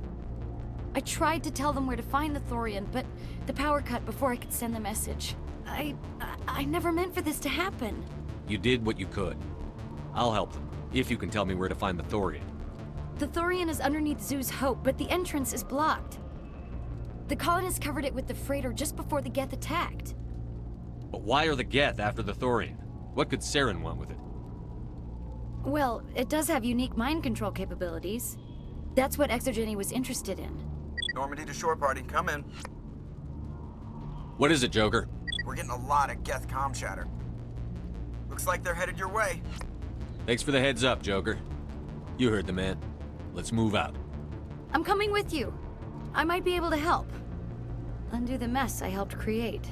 I tried to tell them where to find the Thorian, but the power cut before I could send the message. I never meant for this to happen. You did what you could. I'll help them, if you can tell me where to find the Thorian. The Thorian is underneath Zoo's Hope, but the entrance is blocked. The colonists covered it with the freighter just before the Geth attacked. But why are the Geth after the Thorian? What could Saren want with it? Well, it does have unique mind control capabilities. That's what Exogeny was interested in. Normandy to shore party, come in. What is it, Joker? We're getting a lot of Geth comm chatter. Looks like they're headed your way. Thanks for the heads up, Joker. You heard the man. Let's move out. I'm coming with you. I might be able to help. Undo the mess I helped create.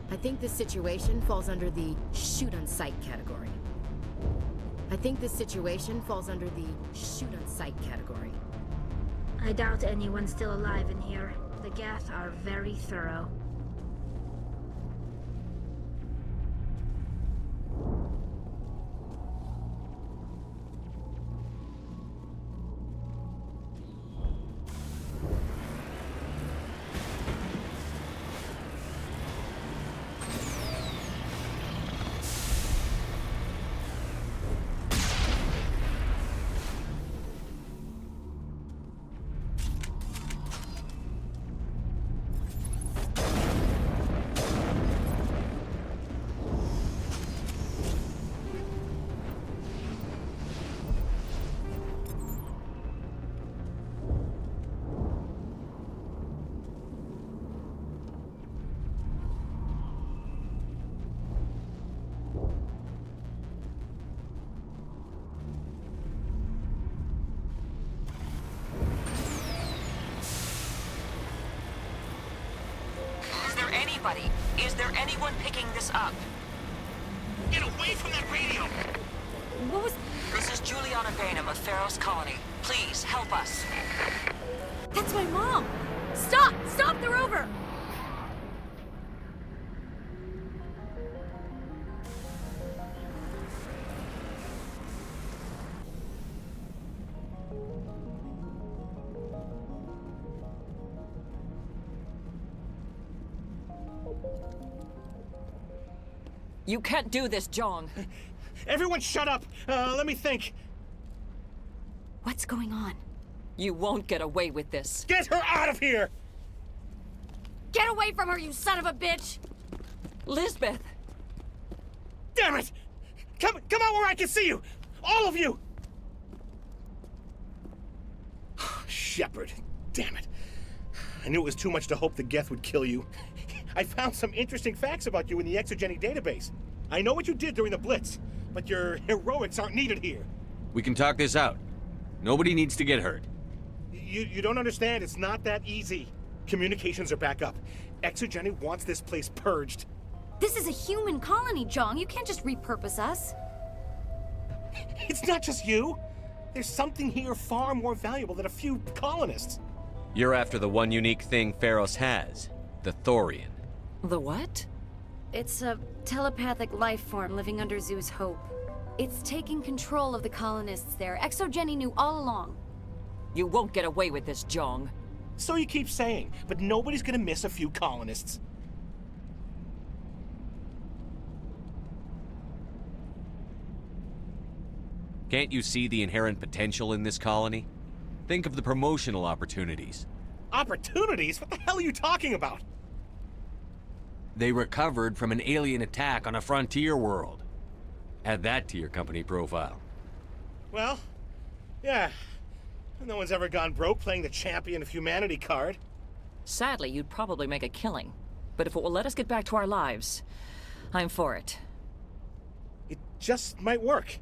I think this situation falls under the shoot on sight category. I doubt anyone's still alive in here. The Geth are very thorough. Is there anyone picking this up? Get away from that radio! What was... This is Juliana Bainham of Feros Colony. Please, help us. That's my mom! Stop! Stop the rover! You can't do this, John. Everyone shut up! Let me think. What's going on? You won't get away with this. Get her out of here! Get away from her, you son of a bitch! Lisbeth! Damn it! Come out where I can see you! All of you! Shepard, damn it. I knew it was too much to hope the Geth would kill you. I found some interesting facts about you in the Exogeny database. I know what you did during the Blitz, but your heroics aren't needed here. We can talk this out. Nobody needs to get hurt. You don't understand. It's not that easy. Communications are back up. Exogeny wants this place purged. This is a human colony, Jong. You can't just repurpose us. It's not just you. There's something here far more valuable than a few colonists. You're after the one unique thing Feros has, the Thorian. The what? It's a telepathic life form living under Zeus' hope. It's taking control of the colonists there. Exogeny knew all along. You won't get away with this, Jong. So you keep saying, but nobody's gonna miss a few colonists. Can't you see the inherent potential in this colony? Think of the promotional opportunities. Opportunities? What the hell are you talking about? They recovered from an alien attack on a frontier world. Add that to your company profile. Well, yeah. No one's ever gone broke playing the champion of humanity card. Sadly, you'd probably make a killing. But if it will let us get back to our lives, I'm for it. It just might work.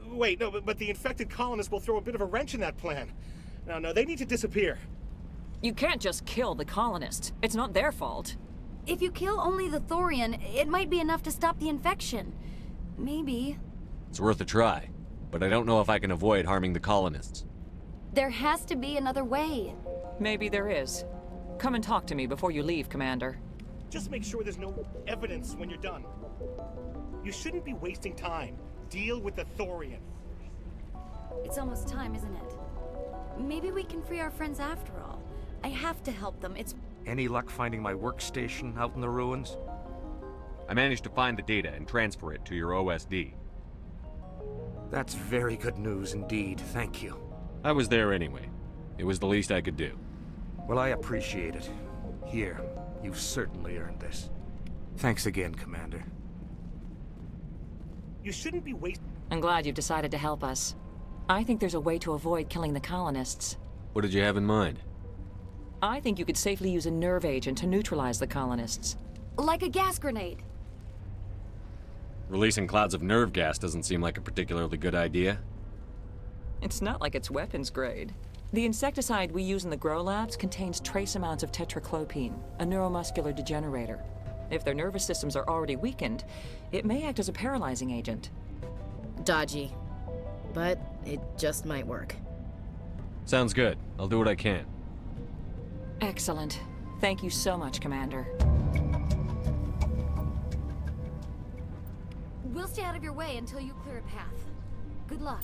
Wait, no, but the infected colonists will throw a bit of a wrench in that plan. No, they need to disappear. You can't just kill the colonists. It's not their fault. If you kill only the Thorian, it might be enough to stop the infection. Maybe. It's worth a try, but I don't know if I can avoid harming the colonists. There has to be another way. Maybe there is. Come and talk to me before you leave, Commander. Just make sure there's no evidence when you're done. You shouldn't be wasting time. Deal with the Thorian. It's almost time, isn't it? Maybe we can free our friends after all. I have to help them. It's... Any luck finding my workstation out in the ruins? I managed to find the data and transfer it to your OSD. That's very good news indeed, thank you. I was there anyway. It was the least I could do. Well, I appreciate it. Here, you've certainly earned this. Thanks again, Commander. You shouldn't be wasting... I'm glad you've decided to help us. I think there's a way to avoid killing the colonists. What did you have in mind? I think you could safely use a nerve agent to neutralize the colonists. Like a gas grenade. Releasing clouds of nerve gas doesn't seem like a particularly good idea. It's not like it's weapons grade. The insecticide we use in the grow labs contains trace amounts of tetraclopine, a neuromuscular degenerator. If their nervous systems are already weakened, it may act as a paralyzing agent. Dodgy. But it just might work. Sounds good. I'll do what I can. Excellent. Thank you so much, Commander. We'll stay out of your way until you clear a path. Good luck.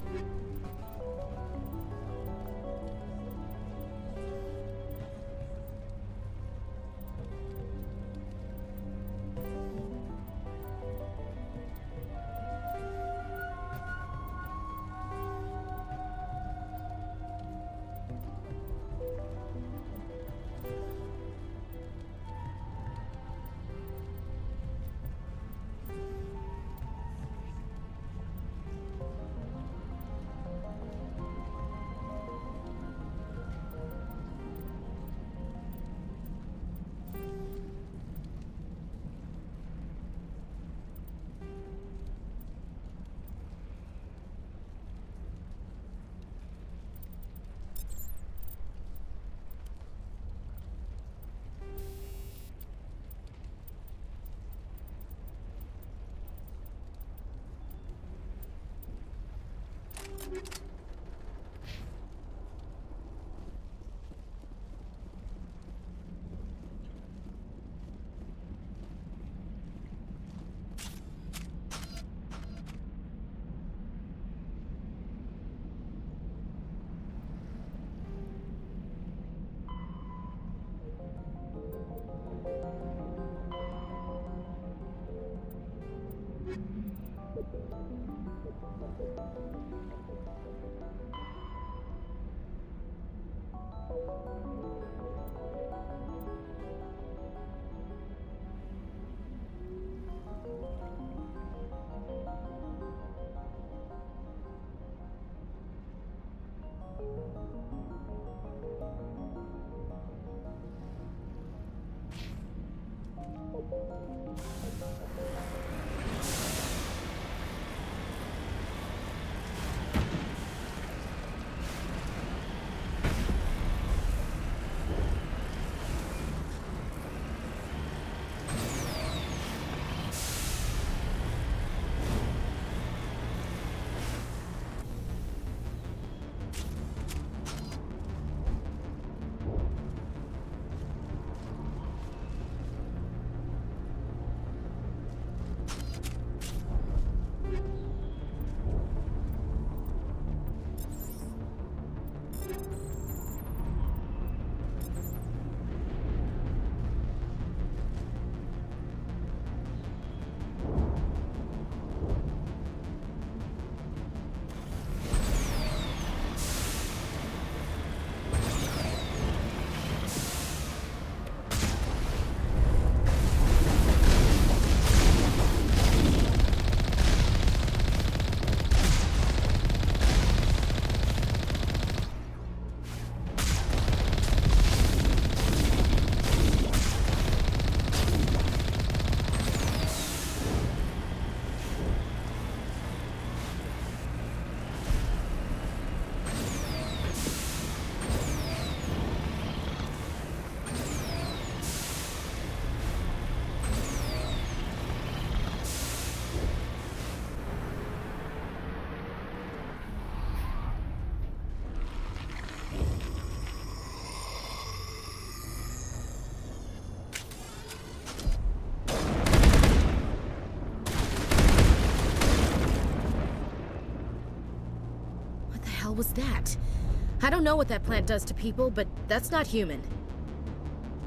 hell was that? I don't know what that plant does to people, but that's not human.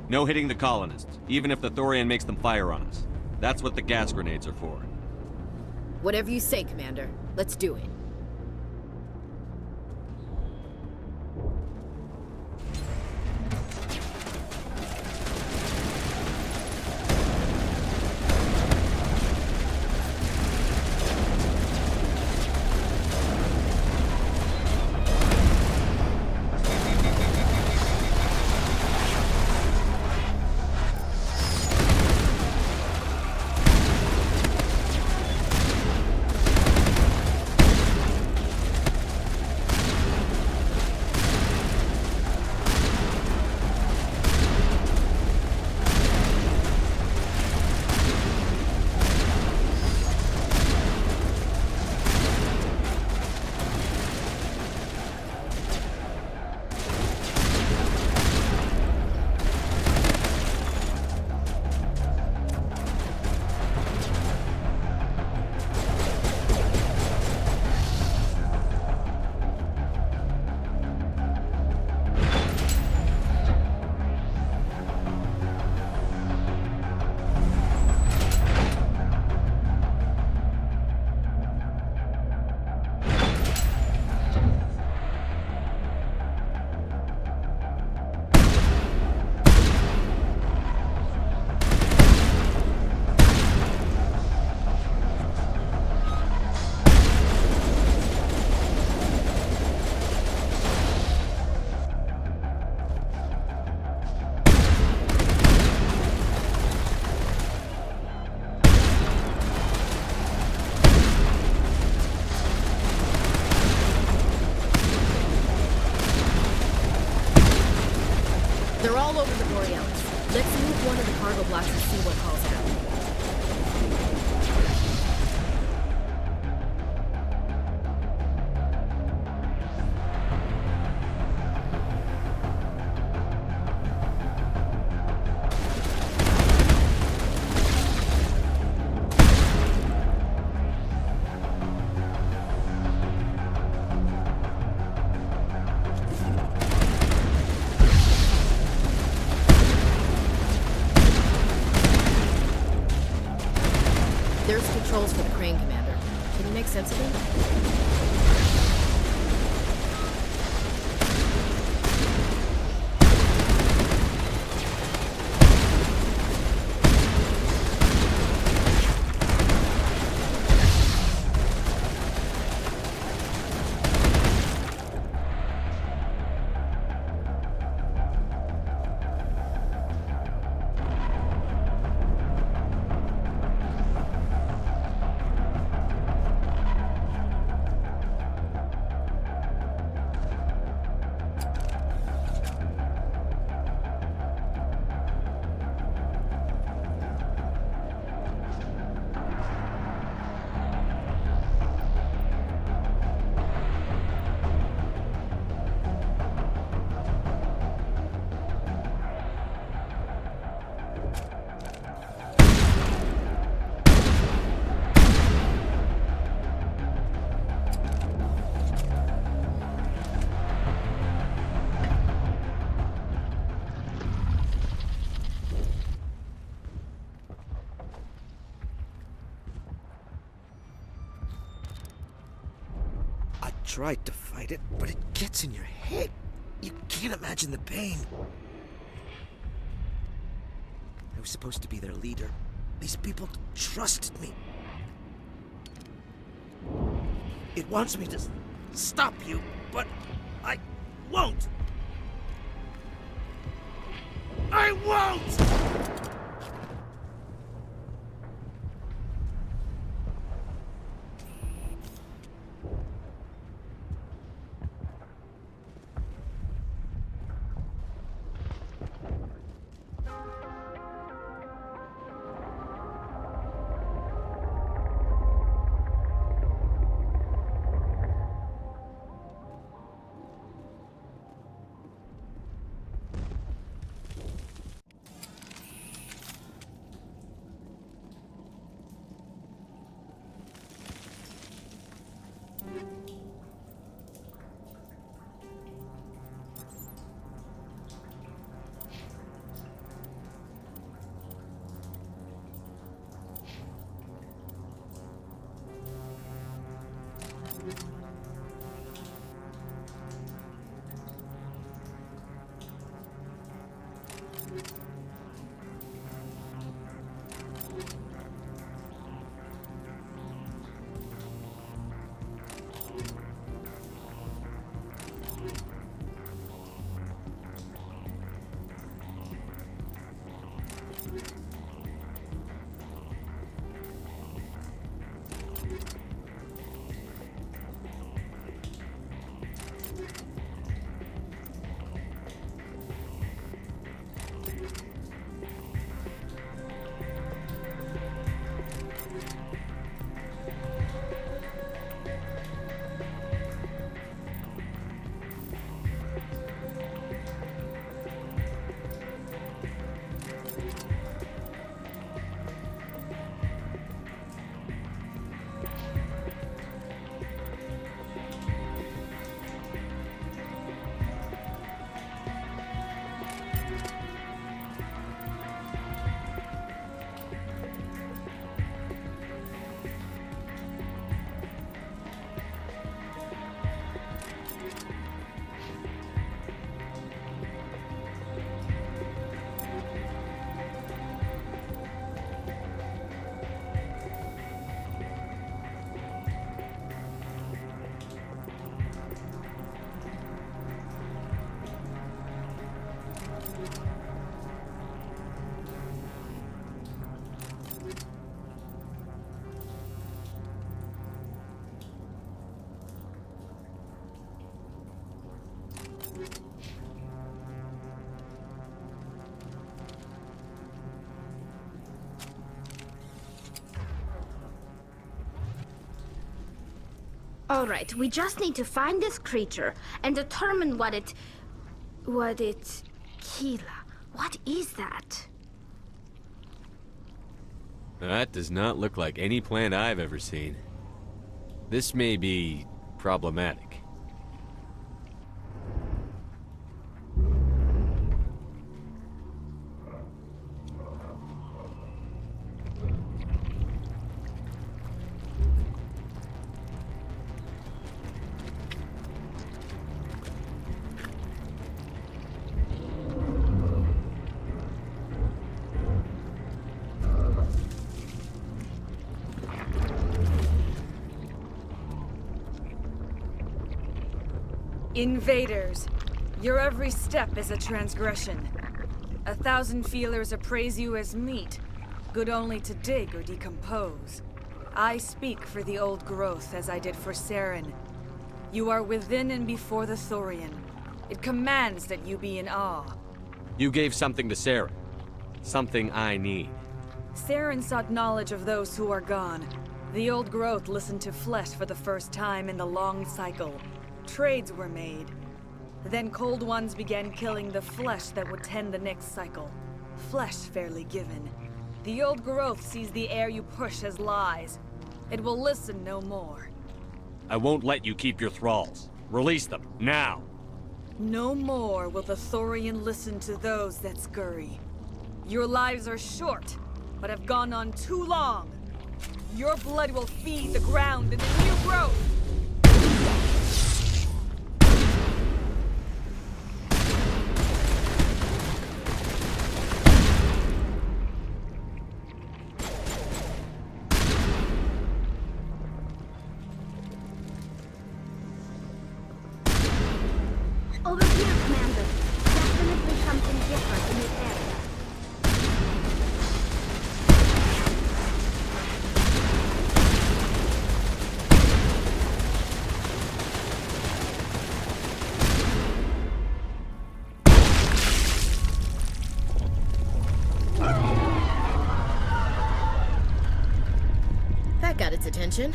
No hitting the colonists, even if the Thorian makes them fire on us. That's what the gas grenades are for. Whatever you say, Commander. Let's do it. They're all over the Borealis. Let's move one of the cargo blocks and see what calls out. There's controls for the crane, Commander. Can you make sense of them? Tried to fight it, but it gets in your head. You can't imagine the pain. I was supposed to be their leader. These people trusted me. It wants me to stop you, but I won't. I won't! All right, we just need to find this creature and determine what it... Kila. What is that? That does not look like any plant I've ever seen. This may be problematic. Invaders, your every step is a transgression. 1,000 feelers appraise you as meat, good only to dig or decompose. I speak for the old growth as I did for Saren. You are within and before the Thorian. It commands that you be in awe. You gave something to Saren. Something I need. Saren sought knowledge of those who are gone. The old growth listened to flesh for the first time in the long cycle. Trades were made. Then Cold Ones began killing the flesh that would tend the next cycle. Flesh fairly given. The old growth sees the air you push as lies. It will listen no more. I won't let you keep your thralls. Release them, now! No more will the Thorian listen to those that scurry. Your lives are short, but have gone on too long. Your blood will feed the ground in the new growth! Over here, Commander. Definitely something different in this area. That got its attention.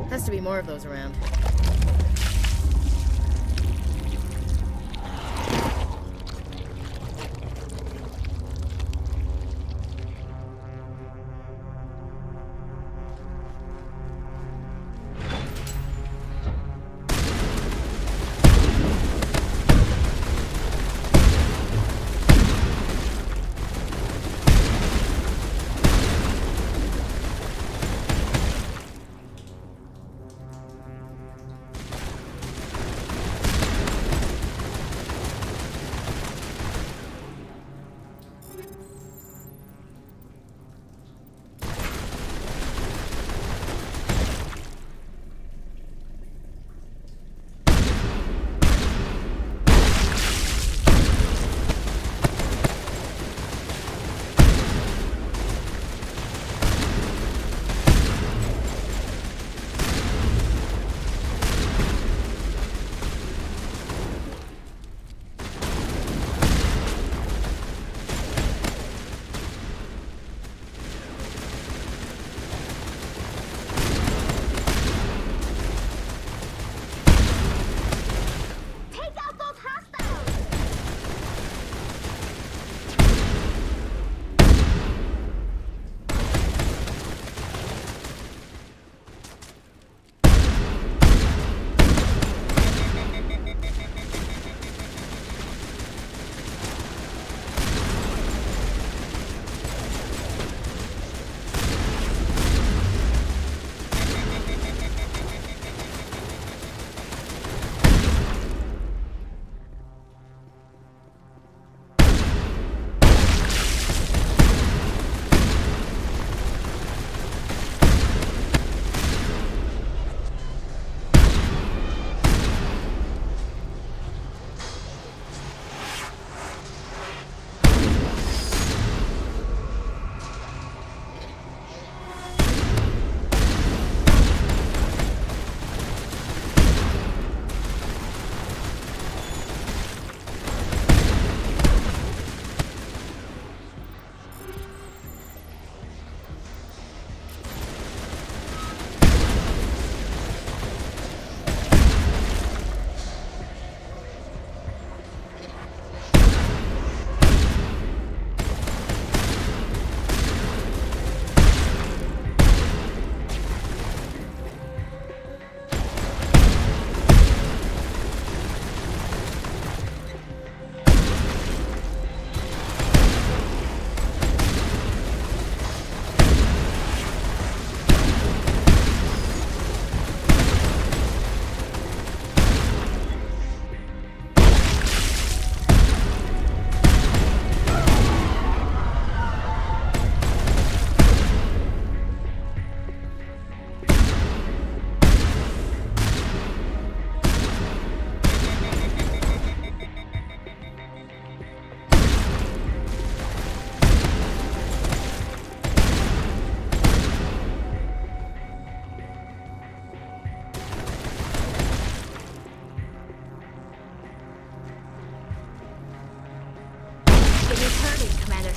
Has to be more of those around.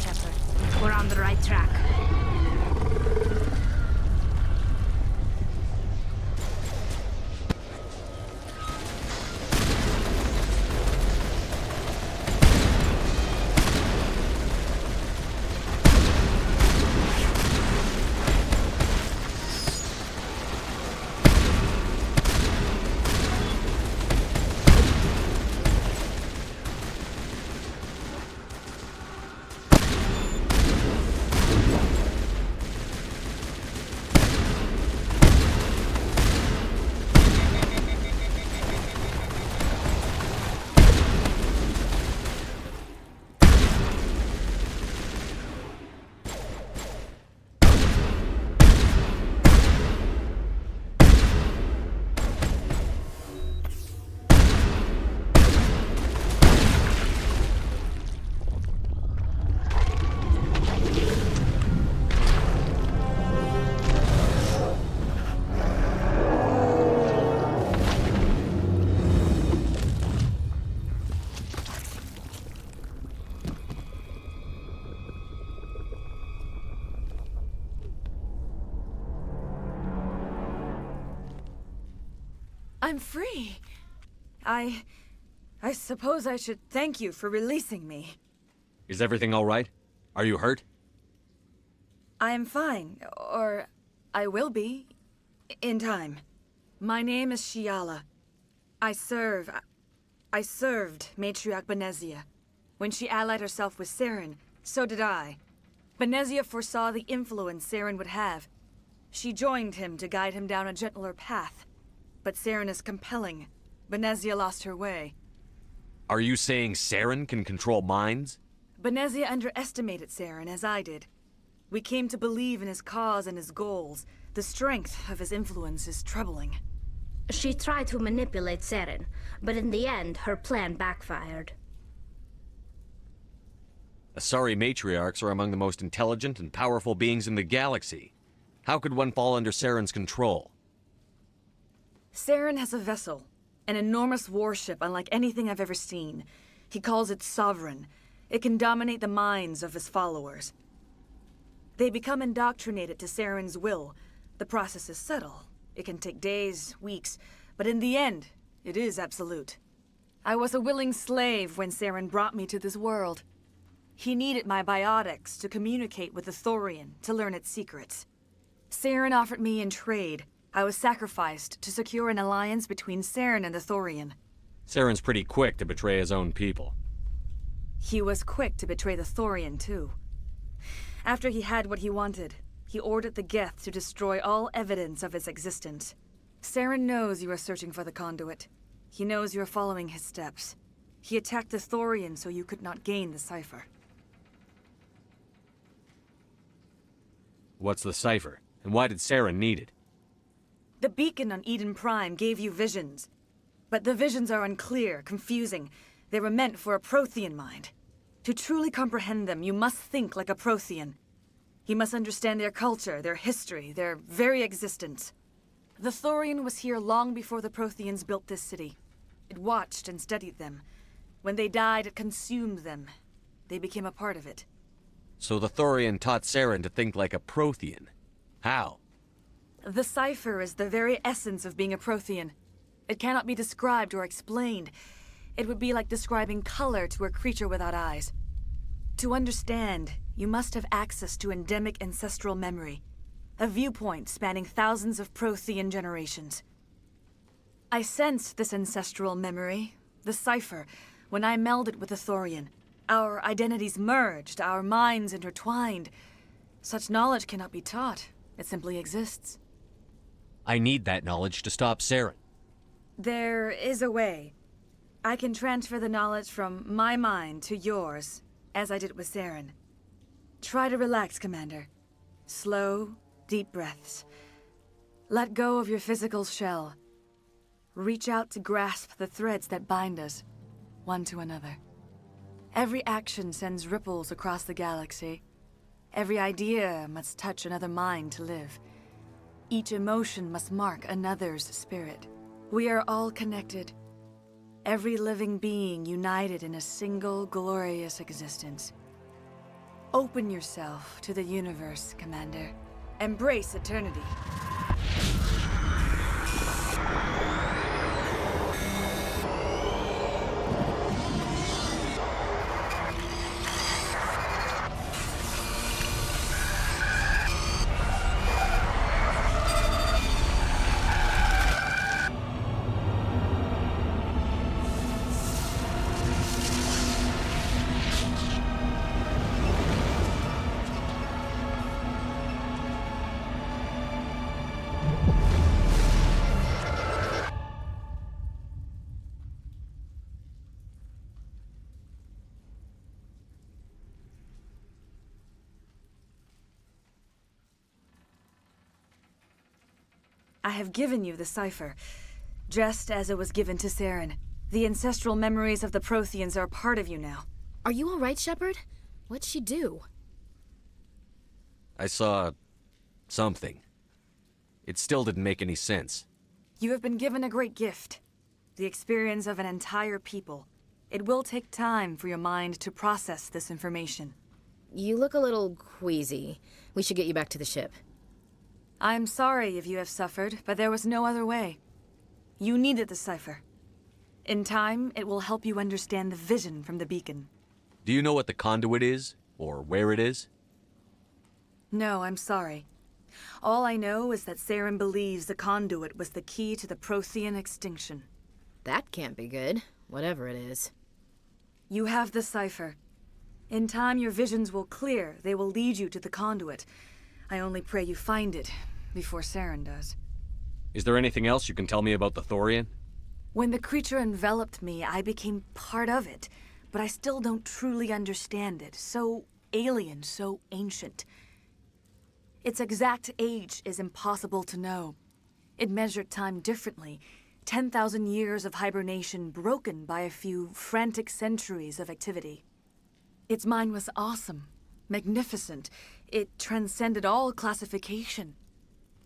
Shepard. We're on the right track. I'm free. I suppose I should thank you for releasing me. Is everything all right? Are you hurt? I am fine, or I will be, in time. My name is Shiala. I served Matriarch Benezia. When she allied herself with Saren, so did I. Benezia foresaw the influence Saren would have. She joined him to guide him down a gentler path. But Saren is compelling. Benezia lost her way. Are you saying Saren can control minds? Benezia underestimated Saren, as I did. We came to believe in his cause and his goals. The strength of his influence is troubling. She tried to manipulate Saren, but in the end, her plan backfired. Asari matriarchs are among the most intelligent and powerful beings in the galaxy. How could one fall under Saren's control? Saren has a vessel, an enormous warship unlike anything I've ever seen. He calls it Sovereign. It can dominate the minds of his followers. They become indoctrinated to Saren's will. The process is subtle. It can take days, weeks, but in the end, it is absolute. I was a willing slave when Saren brought me to this world. He needed my biotics to communicate with the Thorian, to learn its secrets. Saren offered me in trade. I was sacrificed to secure an alliance between Saren and the Thorian. Saren's pretty quick to betray his own people. He was quick to betray the Thorian, too. After he had what he wanted, he ordered the Geth to destroy all evidence of its existence. Saren knows you are searching for the conduit. He knows you are following his steps. He attacked the Thorian so you could not gain the cipher. What's the cipher, and why did Saren need it? The beacon on Eden Prime gave you visions. But the visions are unclear, confusing. They were meant for a Prothean mind. To truly comprehend them, you must think like a Prothean. You must understand their culture, their history, their very existence. The Thorian was here long before the Protheans built this city. It watched and studied them. When they died, it consumed them. They became a part of it. So the Thorian taught Saren to think like a Prothean. How? The cipher is the very essence of being a Prothean. It cannot be described or explained. It would be like describing color to a creature without eyes. To understand, you must have access to endemic ancestral memory, a viewpoint spanning thousands of Prothean generations. I sensed this ancestral memory, the cipher, when I melded with the Thorian. Our identities merged, our minds intertwined. Such knowledge cannot be taught. It simply exists. I need that knowledge to stop Saren. There is a way. I can transfer the knowledge from my mind to yours, as I did with Saren. Try to relax, Commander. Slow, deep breaths. Let go of your physical shell. Reach out to grasp the threads that bind us, one to another. Every action sends ripples across the galaxy. Every idea must touch another mind to live. Each emotion must mark another's spirit. We are all connected. Every living being united in a single glorious existence. Open yourself to the universe, Commander. Embrace eternity. I have given you the cipher, just as it was given to Saren. The ancestral memories of the Protheans are a part of you now. Are you all right, Shepard? What'd she do? I saw... something. It still didn't make any sense. You have been given a great gift. The experience of an entire people. It will take time for your mind to process this information. You look a little queasy. We should get you back to the ship. I'm sorry if you have suffered, but there was no other way. You needed the cipher. In time, it will help you understand the vision from the beacon. Do you know what the conduit is? Or where it is? No, I'm sorry. All I know is that Saren believes the conduit was the key to the Prothean extinction. That can't be good, whatever it is. You have the cipher. In time, your visions will clear. They will lead you to the conduit. I only pray you find it before Saren does. Is there anything else you can tell me about the Thorian? When the creature enveloped me, I became part of it, but I still don't truly understand it. So alien, so ancient. Its exact age is impossible to know. It measured time differently. 10,000 years of hibernation broken by a few frantic centuries of activity. Its mind was awesome, magnificent. It transcended all classification.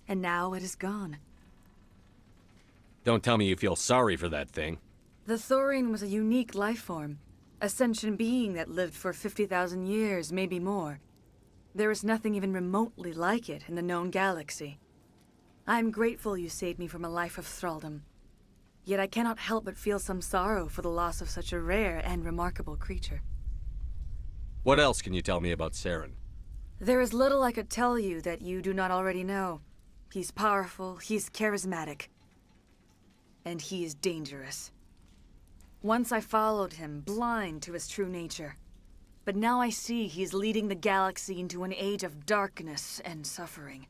And now it is gone. Don't tell me you feel sorry for that thing. The Thorian was a unique life form. A sentient being that lived for 50,000 years, maybe more. There is nothing even remotely like it in the known galaxy. I am grateful you saved me from a life of thraldom. Yet I cannot help but feel some sorrow for the loss of such a rare and remarkable creature. What else can you tell me about Saren? There is little I could tell you that you do not already know. He's powerful, he's charismatic. And he is dangerous. Once I followed him, blind to his true nature. But now I see he's leading the galaxy into an age of darkness and suffering.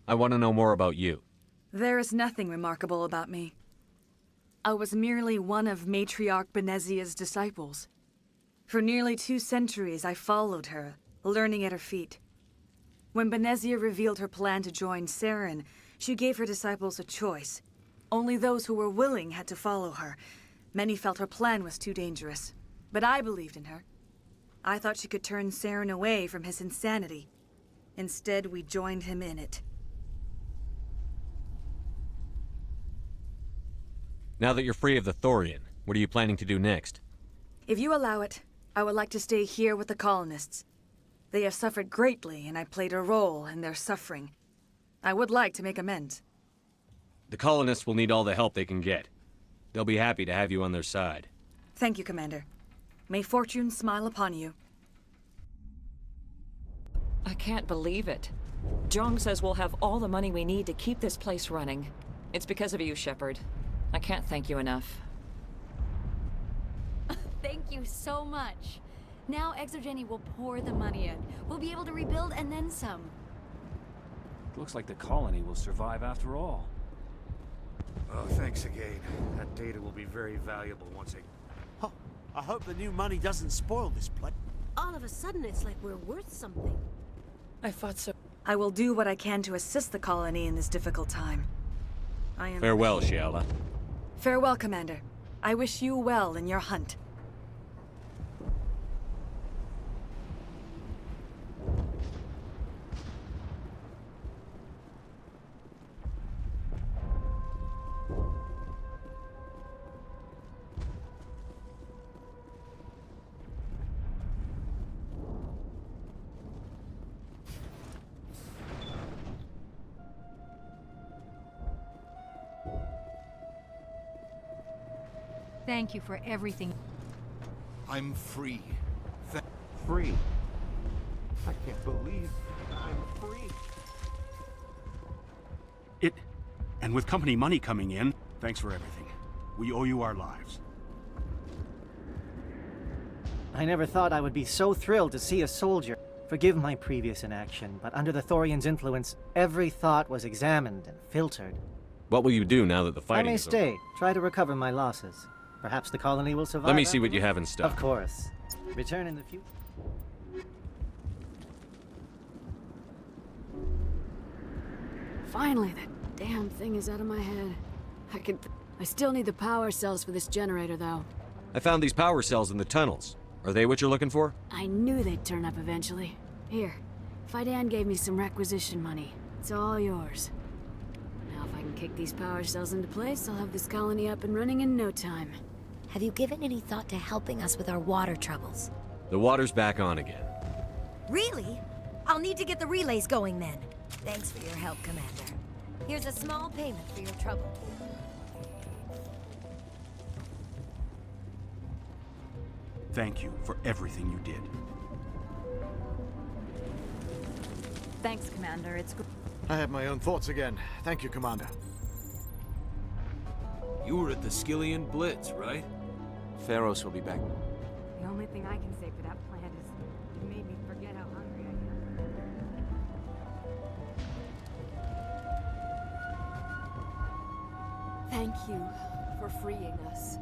I want to know more about you. There is nothing remarkable about me. I was merely one of Matriarch Benezia's disciples. For nearly 2 centuries, I followed her, learning at her feet. When Benezia revealed her plan to join Saren, she gave her disciples a choice. Only those who were willing had to follow her. Many felt her plan was too dangerous, but I believed in her. I thought she could turn Saren away from his insanity. Instead, we joined him in it. Now that you're free of the Thorian, what are you planning to do next? If you allow it, I would like to stay here with the colonists. They have suffered greatly, and I played a role in their suffering. I would like to make amends. The colonists will need all the help they can get. They'll be happy to have you on their side. Thank you, Commander. May fortune smile upon you. I can't believe it. Jong says we'll have all the money we need to keep this place running. It's because of you, Shepard. I can't thank you enough. Thank you so much. Now Exogeny will pour the money in. We'll be able to rebuild and then some. Looks like the colony will survive after all. Oh, thanks again. That data will be very valuable once I hope the new money doesn't spoil this place. All of a sudden, it's like we're worth something. I thought so. I will do what I can to assist the colony in this difficult time. I am... Farewell, Shiala. Farewell, Commander. I wish you well in your hunt. Thank you for everything. I'm free. Free? I can't believe I'm free. And with company money coming in, thanks for everything. We owe you our lives. I never thought I would be so thrilled to see a soldier. Forgive my previous inaction, but under the Thorians' influence, every thought was examined and filtered. What will you do now that the I fighting may is over? stay, try to recover my losses. Perhaps the colony will survive. Let me see what you have in stock. Of course. Return in the future. Finally, that damn thing is out of my head. I still need the power cells for this generator, though. I found these power cells in the tunnels. Are they what you're looking for? I knew they'd turn up eventually. Here, Fidan gave me some requisition money. It's all yours. Now if I can kick these power cells into place, I'll have this colony up and running in no time. Have you given any thought to helping us with our water troubles? The water's back on again. Really? I'll need to get the relays going then. Thanks for your help, Commander. Here's a small payment for your trouble. Thank you for everything you did. Thanks, Commander. It's good. I have my own thoughts again. Thank you, Commander. You were at the Skillian Blitz, right? Feros will be back. The only thing I can say for that plant is it made me forget how hungry I am. Thank you for freeing us.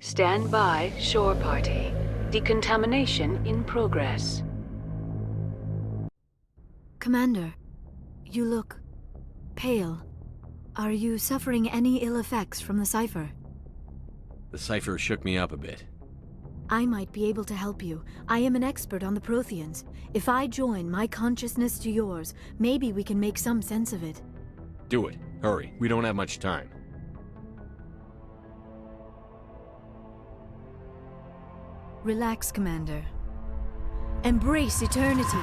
Stand by, shore party. Decontamination in progress. Commander, you look pale. Are you suffering any ill effects from the cipher? The cipher shook me up a bit. I might be able to help you. I am an expert on the Protheans. If I join my consciousness to yours, maybe we can make some sense of it. Do it. Hurry. We don't have much time. Relax, Commander. Embrace eternity.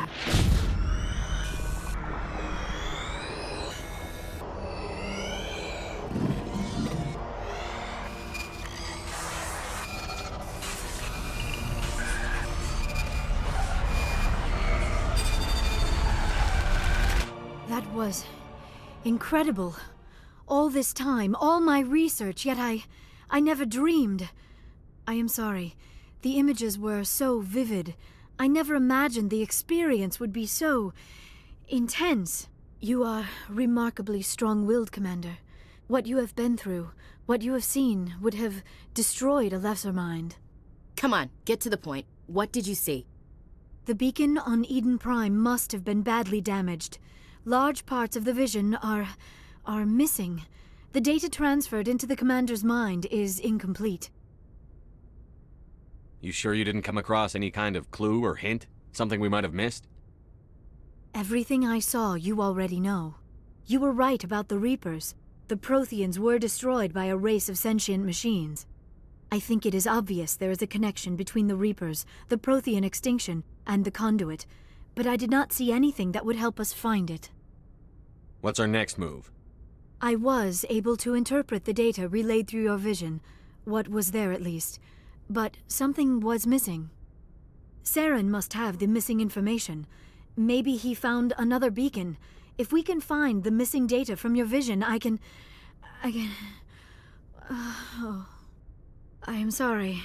That was incredible. All this time, all my research, yet I never dreamed. I am sorry. The images were so vivid. I never imagined the experience would be so intense. You are remarkably strong-willed, Commander. What you have been through, what you have seen, would have destroyed a lesser mind. Come on, get to the point. What did you see? The beacon on Eden Prime must have been badly damaged. Large parts of the vision are missing. The data transferred into the Commander's mind is incomplete. You sure you didn't come across any kind of clue or hint? Something we might have missed? Everything I saw you already know. You were right about the Reapers. The Protheans were destroyed by a race of sentient machines. I think it is obvious there is a connection between the Reapers, the Prothean extinction, and the Conduit, but I did not see anything that would help us find it. What's our next move? I was able to interpret the data relayed through your vision, what was there at least. But something was missing. Saren must have the missing information. Maybe he found another beacon. If we can find the missing data from your vision, I can... Oh. I am sorry.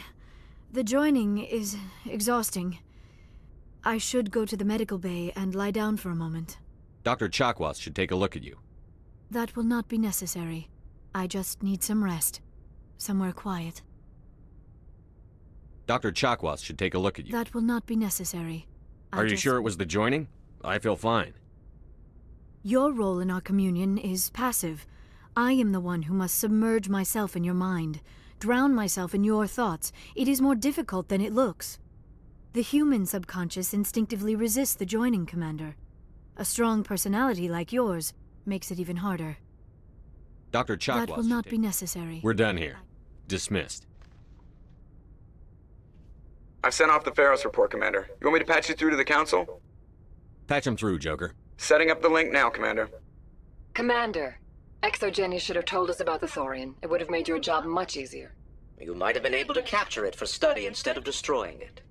The joining is exhausting. I should go to the medical bay and lie down for a moment. Dr. Chakwas should take a look at you. That will not be necessary. I just need some rest. Somewhere quiet. Dr. Chakwas should take a look at you. That will not be necessary. Are you sure it was the joining? I feel fine. Your role in our communion is passive. I am the one who must submerge myself in your mind, drown myself in your thoughts. It is more difficult than it looks. The human subconscious instinctively resists the joining, Commander. A strong personality like yours makes it even harder. Dr. Chakwas. That will not be necessary. We're done here. Dismissed. I've sent off the Feros report, Commander. You want me to patch you through to the Council? Patch him through, Joker. Setting up the link now, Commander. Commander, Exogeny should have told us about the Thorian. It would have made your job much easier. You might have been able to capture it for study instead of destroying it.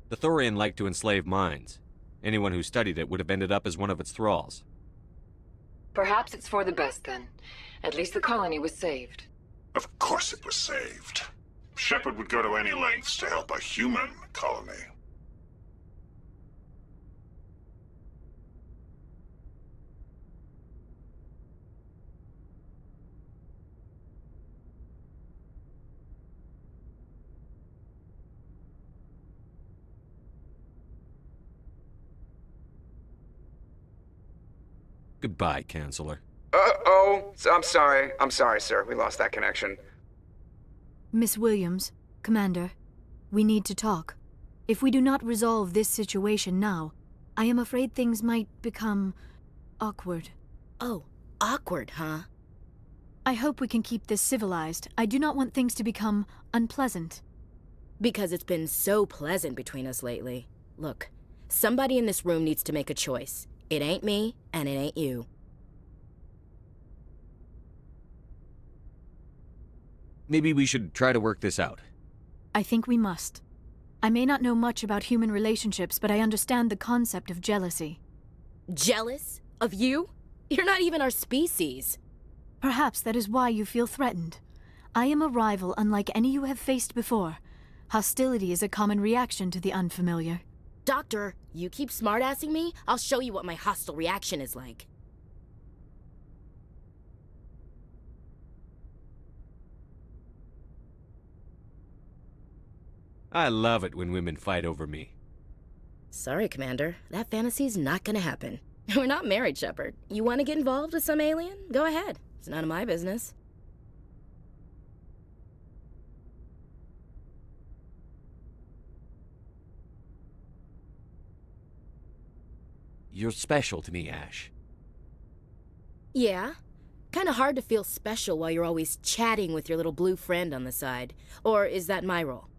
The Thorian liked to enslave minds. Anyone who studied it would have ended up as one of its thralls. Perhaps it's for the best then. At least the colony was saved. Of course it was saved. Shepard would go to any lengths to help a human colony. Goodbye, Chancellor. I'm sorry, sir. We lost that connection. Miss Williams, Commander, we need to talk. If we do not resolve this situation now, I am afraid things might become awkward. Oh, awkward, huh? I hope we can keep this civilized. I do not want things to become unpleasant. Because it's been so pleasant between us lately. Look, somebody in this room needs to make a choice. It ain't me, and it ain't you. Maybe we should try to work this out. I think we must. I may not know much about human relationships, but I understand the concept of jealousy. Jealous? Of you? You're not even our species. Perhaps that is why you feel threatened. I am a rival unlike any you have faced before. Hostility is a common reaction to the unfamiliar. Doctor, you keep smartassing me, I'll show you what my hostile reaction is like. I love it when women fight over me. Sorry, Commander. That fantasy's not gonna happen. We're not married, Shepard. You want to get involved with some alien? Go ahead. It's none of my business. You're special to me, Ash. Yeah? Kinda hard to feel special while you're always chatting with your little blue friend on the side. Or is that my role?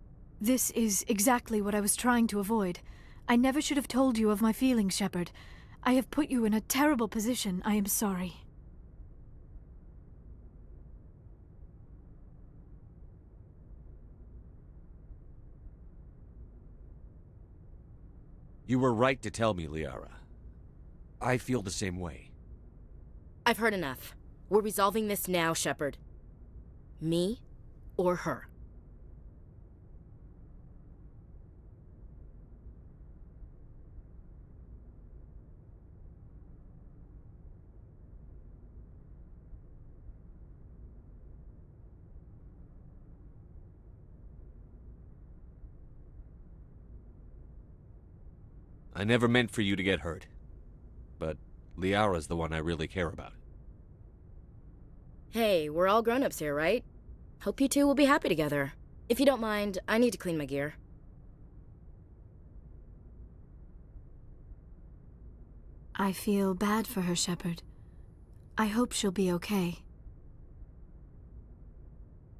This is exactly what I was trying to avoid. I never should have told you of my feelings, Shepard. I have put you in a terrible position. I am sorry. You were right to tell me, Liara. I feel the same way. I've heard enough. We're resolving this now, Shepard. Me or her. I never meant for you to get hurt. But Liara's the one I really care about. Hey, we're all grown-ups here, right? Hope you two will be happy together. If you don't mind, I need to clean my gear. I feel bad for her, Shepard. I hope she'll be okay.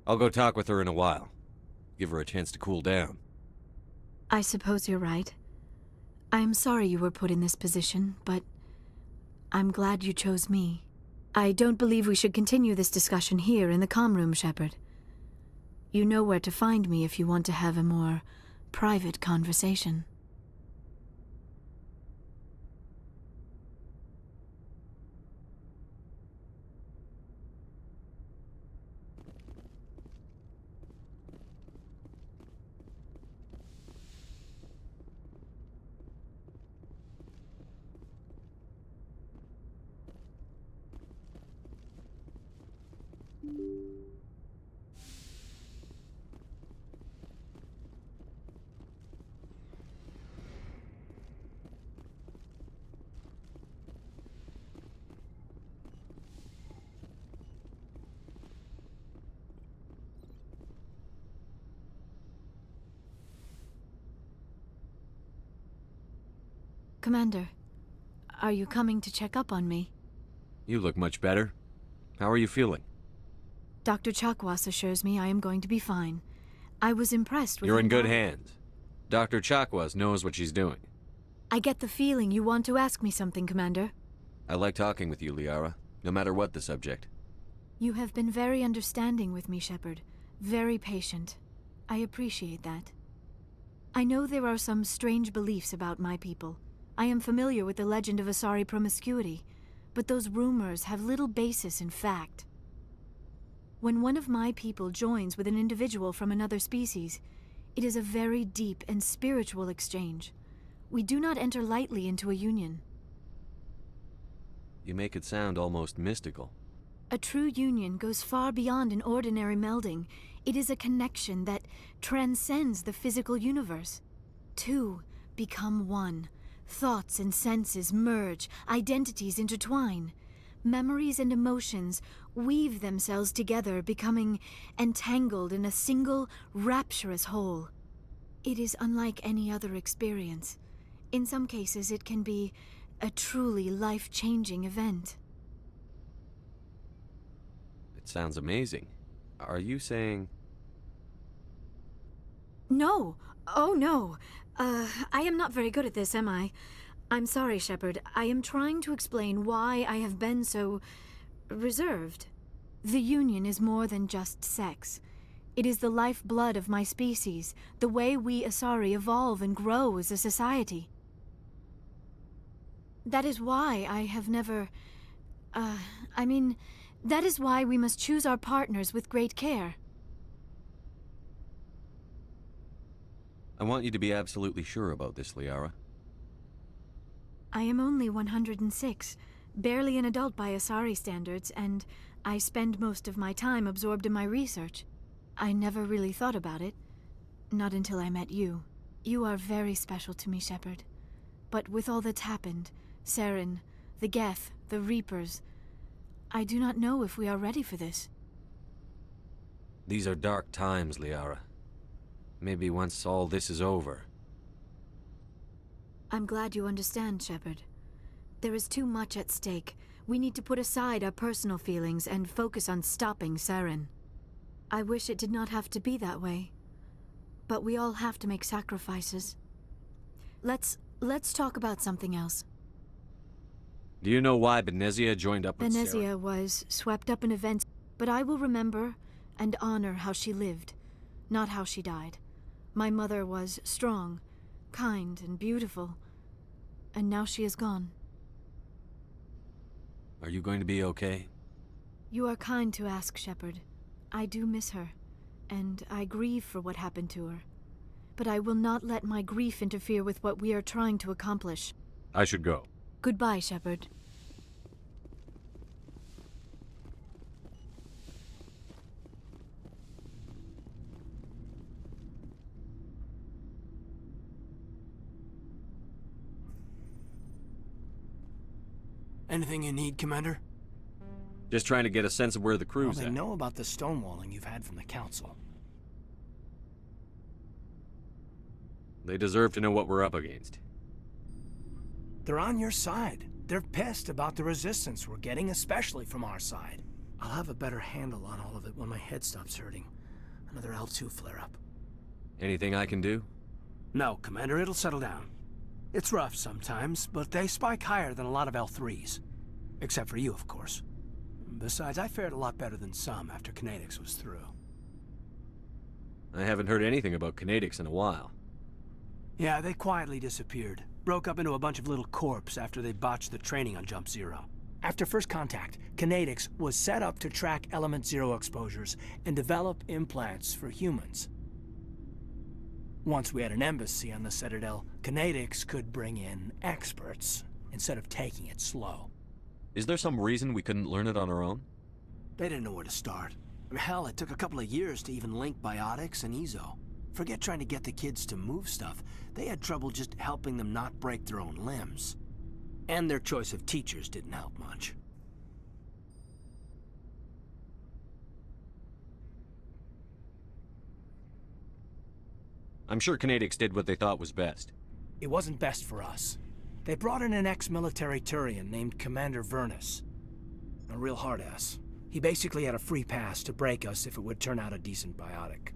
I'll go talk with her in a while. Give her a chance to cool down. I suppose you're right. I'm sorry you were put in this position, but I'm glad you chose me. I don't believe we should continue this discussion here in the comm room, Shepard. You know where to find me if you want to have a more private conversation. Commander, are you coming to check up on me? You look much better. How are you feeling? Dr. Chakwas assures me I am going to be fine. I was impressed with... You're in good hands. Dr. Chakwas knows what she's doing. I get the feeling you want to ask me something, Commander. I like talking with you, Liara, no matter what the subject. You have been very understanding with me, Shepard. Very patient. I appreciate that. I know there are some strange beliefs about my people. I am familiar with the legend of Asari promiscuity, but those rumors have little basis in fact. When one of my people joins with an individual from another species, it is a very deep and spiritual exchange. We do not enter lightly into a union. You make it sound almost mystical. A true union goes far beyond an ordinary melding. It is a connection that transcends the physical universe. Two become one. Thoughts and senses merge, identities intertwine. Memories and emotions weave themselves together, becoming entangled in a single, rapturous whole. It is unlike any other experience. In some cases, it can be a truly life-changing event. It sounds amazing. Are you saying... No. Oh, no. I am not very good at this, am I? I'm sorry, Shepard. I am trying to explain why I have been so... reserved. The Union is more than just sex. It is the lifeblood of my species, the way we Asari evolve and grow as a society. That is why I have never... that is why we must choose our partners with great care. I want you to be absolutely sure about this, Liara. I am only 106, barely an adult by Asari standards, and I spend most of my time absorbed in my research. I never really thought about it. Not until I met you. You are very special to me, Shepard. But with all that's happened, Saren, the Geth, the Reapers, I do not know if we are ready for this. These are dark times, Liara. Maybe once all this is over. I'm glad you understand, Shepard. There is too much at stake. We need to put aside our personal feelings and focus on stopping Saren. I wish it did not have to be that way. But we all have to make sacrifices. Let's talk about something else. Do you know why Benezia joined up with Saren? Benezia was swept up in events, but I will remember and honor how she lived, not how she died. My mother was strong, kind, and beautiful, and now she is gone. Are you going to be okay? You are kind to ask, Shepard. I do miss her, and I grieve for what happened to her. But I will not let my grief interfere with what we are trying to accomplish. I should go. Goodbye, Shepard. Anything you need, Commander? Just trying to get a sense of where the crew's They at. know about the stonewalling you've had from the Council. They deserve to know what we're up against. They're on your side. They're pissed about the resistance we're getting, especially from our side. I'll have a better handle on all of it when my head stops hurting. Another L2 flare-up. Anything I can do? No, Commander, it'll settle down. It's rough sometimes, but they spike higher than a lot of L3s. Except for you, of course. Besides, I fared a lot better than some after Kinetics was through. I haven't heard anything about Kinetics in a while. Yeah, they quietly disappeared. Broke up into a bunch of little corps after they botched the training on Jump Zero. After first contact, Kinetics was set up to track Element Zero exposures and develop implants for humans. Once we had an embassy on the Citadel, Kinetics could bring in experts instead of taking it slow. Is there some reason we couldn't learn it on our own? They didn't know where to start. Hell, it took a couple of years to even link biotics and Ezo. Forget trying to get the kids to move stuff. They had trouble just helping them not break their own limbs. And their choice of teachers didn't help much. I'm sure Kinetics did what they thought was best. It wasn't best for us. They brought in an ex-military Turian named Commander Vernus. A real hard-ass. He basically had a free pass to break us if it would turn out a decent biotic.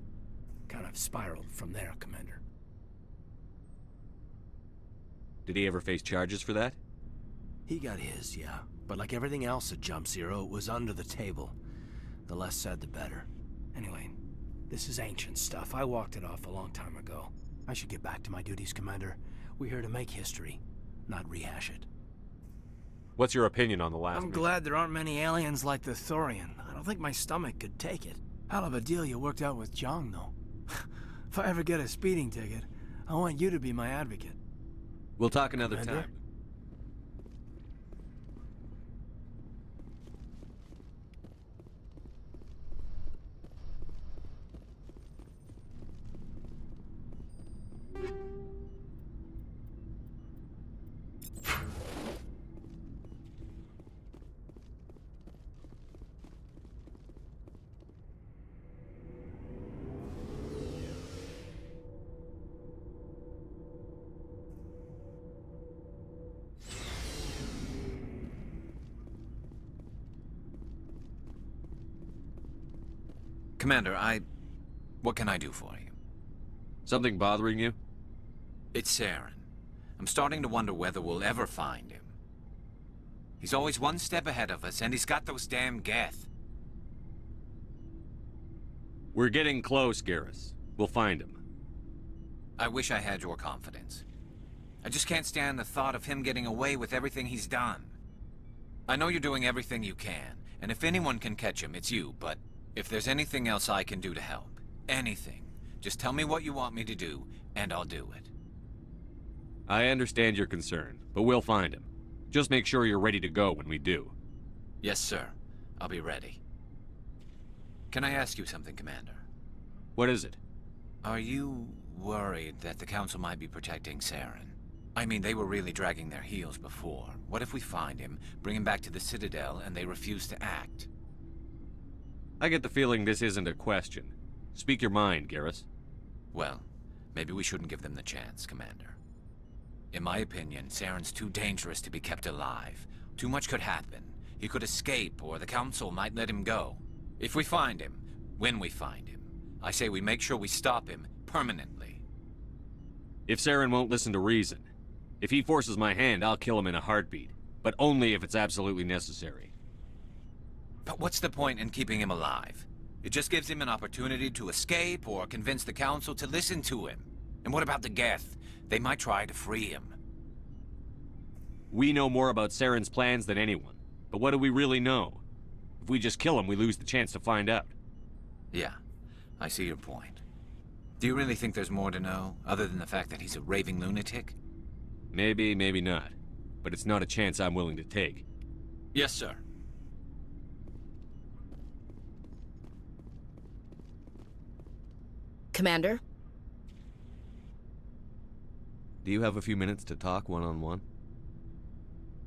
Kind of spiraled from there, Commander. Did he ever face charges for that? He got his, yeah. But like everything else at Jump Zero, it was under the table. The less said, the better. Anyway, this is ancient stuff. I walked it off a long time ago. I should get back to my duties, Commander. We're here to make history, not rehash it. What's your opinion on the last I'm mission? glad there aren't many aliens like the Thorian. I don't think my stomach could take it. Hell of a deal you worked out with Jong, though. If I ever get a speeding ticket, I want you to be my advocate. We'll talk another Commander? time. Commander, what can I do for you? Something bothering you? It's Saren. I'm starting to wonder whether we'll ever find him. He's always one step ahead of us, and he's got those damn Geth. We're getting close, Garrus. We'll find him. I wish I had your confidence. I just can't stand the thought of him getting away with everything he's done. I know you're doing everything you can, and if anyone can catch him, it's you, but if there's anything else I can do to help, anything, just tell me what you want me to do, and I'll do it. I understand your concern, but we'll find him. Just make sure you're ready to go when we do. Yes, sir. I'll be ready. Can I ask you something, Commander? What is it? Are you worried that the Council might be protecting Saren? I mean, they were really dragging their heels before. What if we find him, bring him back to the Citadel, and they refuse to act? I get the feeling this isn't a question. Speak your mind, Garrus. Well, maybe we shouldn't give them the chance, Commander. In my opinion, Saren's too dangerous to be kept alive. Too much could happen. He could escape, or the Council might let him go. If we find him, when we find him, I say we make sure we stop him permanently. If Saren won't listen to reason, if he forces my hand, I'll kill him in a heartbeat. But only if it's absolutely necessary. But what's the point in keeping him alive? It just gives him an opportunity to escape or convince the Council to listen to him. And what about the Geth? They might try to free him. We know more about Saren's plans than anyone. But what do we really know? If we just kill him, we lose the chance to find out. Yeah, I see your point. Do you really think there's more to know, other than the fact that he's a raving lunatic? Maybe, maybe not. But it's not a chance I'm willing to take. Yes, sir. Commander? Do you have a few minutes to talk one-on-one?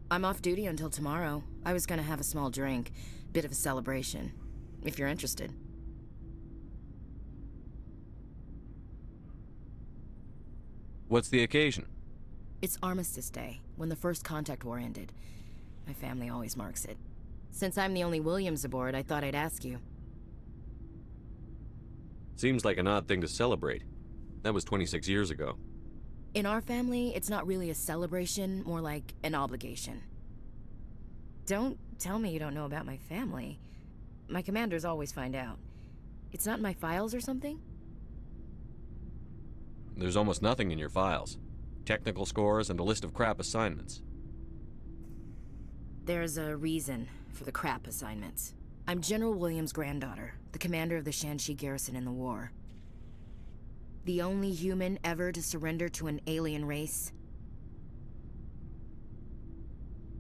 I'm off duty until tomorrow. I was gonna have a small drink. Bit of a celebration. If you're interested. What's the occasion? It's Armistice Day, when the First Contact War ended. My family always marks it. Since I'm the only Williams aboard, I thought I'd ask you. Seems like an odd thing to celebrate. That was 26 years ago. In our family, it's not really a celebration, more like an obligation. Don't tell me you don't know about my family. My commanders always find out. It's not in my files or something? There's almost nothing in your files. Technical scores and a list of crap assignments. There's a reason for the crap assignments. I'm General Williams' granddaughter, the commander of the Shanxi garrison in the war. The only human ever to surrender to an alien race.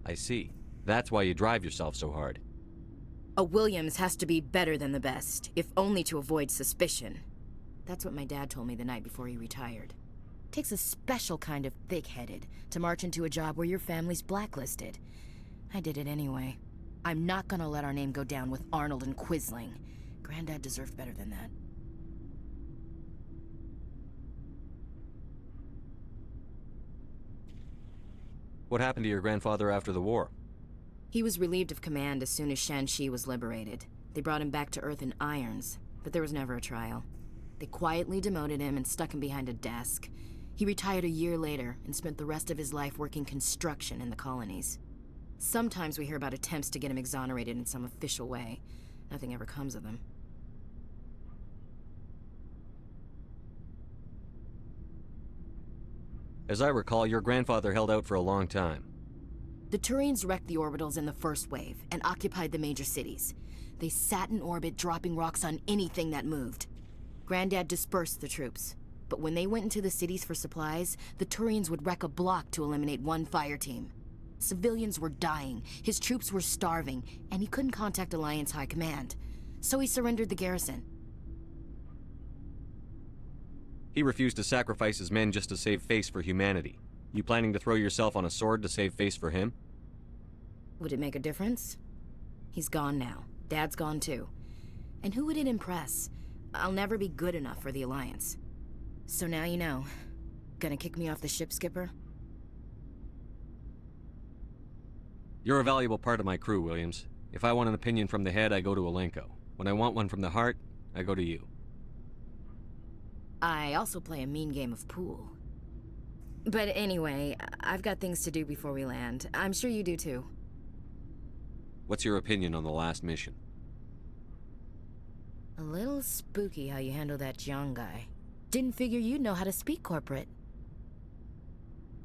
I see. That's why you drive yourself so hard. A Williams has to be better than the best, if only to avoid suspicion. That's what my dad told me the night before he retired. Takes a special kind of thick-headed to march into a job where your family's blacklisted. I did it anyway. I'm not gonna let our name go down with Arnold and Quisling. Granddad deserved better than that. What happened to your grandfather after the war? He was relieved of command as soon as Shanxi was liberated. They brought him back to Earth in irons, but there was never a trial. They quietly demoted him and stuck him behind a desk. He retired a year later and spent the rest of his life working construction in the colonies. Sometimes we hear about attempts to get him exonerated in some official way. Nothing ever comes of them. As I recall, your grandfather held out for a long time. The Turians wrecked the orbitals in the first wave and occupied the major cities. They sat in orbit, dropping rocks on anything that moved. Granddad dispersed the troops, but when they went into the cities for supplies, the Turians would wreck a block to eliminate one fire team. Civilians were dying, his troops were starving, and he couldn't contact Alliance High Command. So he surrendered the garrison. He refused to sacrifice his men just to save face for humanity. You planning to throw yourself on a sword to save face for him? Would it make a difference? He's gone now. Dad's gone too. And who would it impress? I'll never be good enough for the Alliance. So now you know. Gonna kick me off the ship, Skipper? You're a valuable part of my crew, Williams. If I want an opinion from the head, I go to Alenko. When I want one from the heart, I go to you. I also play a mean game of pool. But anyway, I've got things to do before we land. I'm sure you do too. What's your opinion on the last mission? A little spooky how you handle that Jiang guy. Didn't figure you'd know how to speak corporate.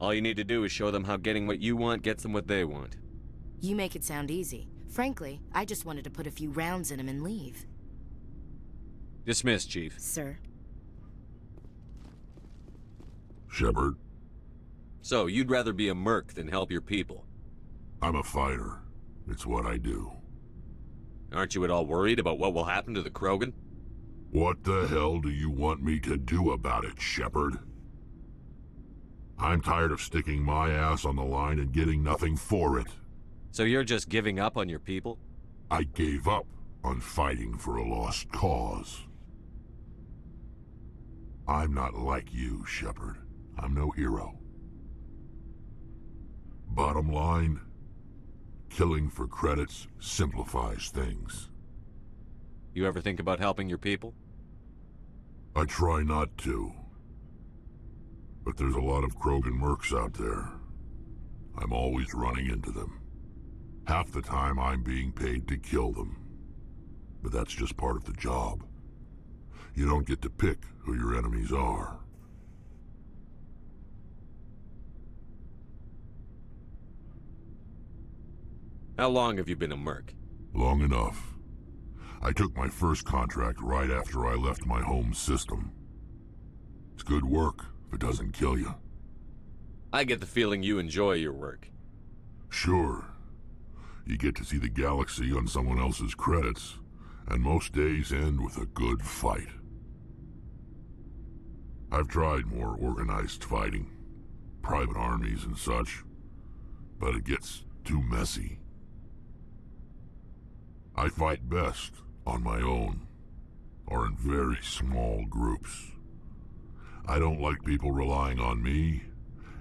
All you need to do is show them how getting what you want gets them what they want. You make it sound easy. Frankly, I just wanted to put a few rounds in him and leave. Dismissed, Chief. Sir. Shepard? So, you'd rather be a merc than help your people? I'm a fighter. It's what I do. Aren't you at all worried about what will happen to the Krogan? What the hell do you want me to do about it, Shepard? I'm tired of sticking my ass on the line and getting nothing for it. So you're just giving up on your people? I gave up on fighting for a lost cause. I'm not like you, Shepard. I'm no hero. Bottom line, killing for credits simplifies things. You ever think about helping your people? I try not to. But there's a lot of Krogan mercs out there. I'm always running into them. Half the time I'm being paid to kill them. But that's just part of the job. You don't get to pick who your enemies are. How long have you been a merc? Long enough. I took my first contract right after I left my home system. It's good work if it doesn't kill you. I get the feeling you enjoy your work. Sure. You get to see the galaxy on someone else's credits, and most days end with a good fight. I've tried more organized fighting, private armies and such, but it gets too messy. I fight best on my own, or in very small groups. I don't like people relying on me,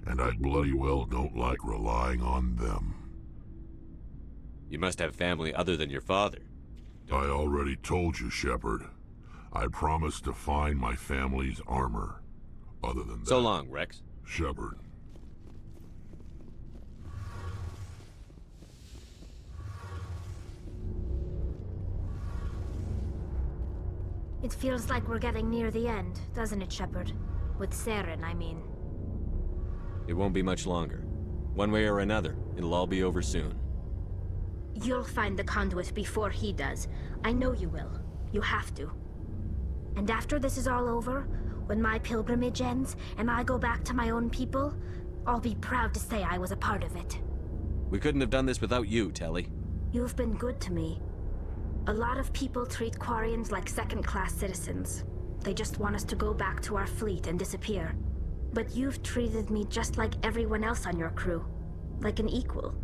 and I bloody well don't like relying on them. You must have family other than your father. I already told you, Shepard. I promised to find my family's armor. Other than that... So long, Rex. Shepard. It feels like we're getting near the end, doesn't it, Shepard? With Saren, I mean. It won't be much longer. One way or another, it'll all be over soon. You'll find the conduit before he does. I know you will. You have to. And after this is all over, when my pilgrimage ends, and I go back to my own people, I'll be proud to say I was a part of it. We couldn't have done this without you, Telly. You've been good to me. A lot of people treat Quarians like second-class citizens. They just want us to go back to our fleet and disappear. But you've treated me just like everyone else on your crew. Like an equal.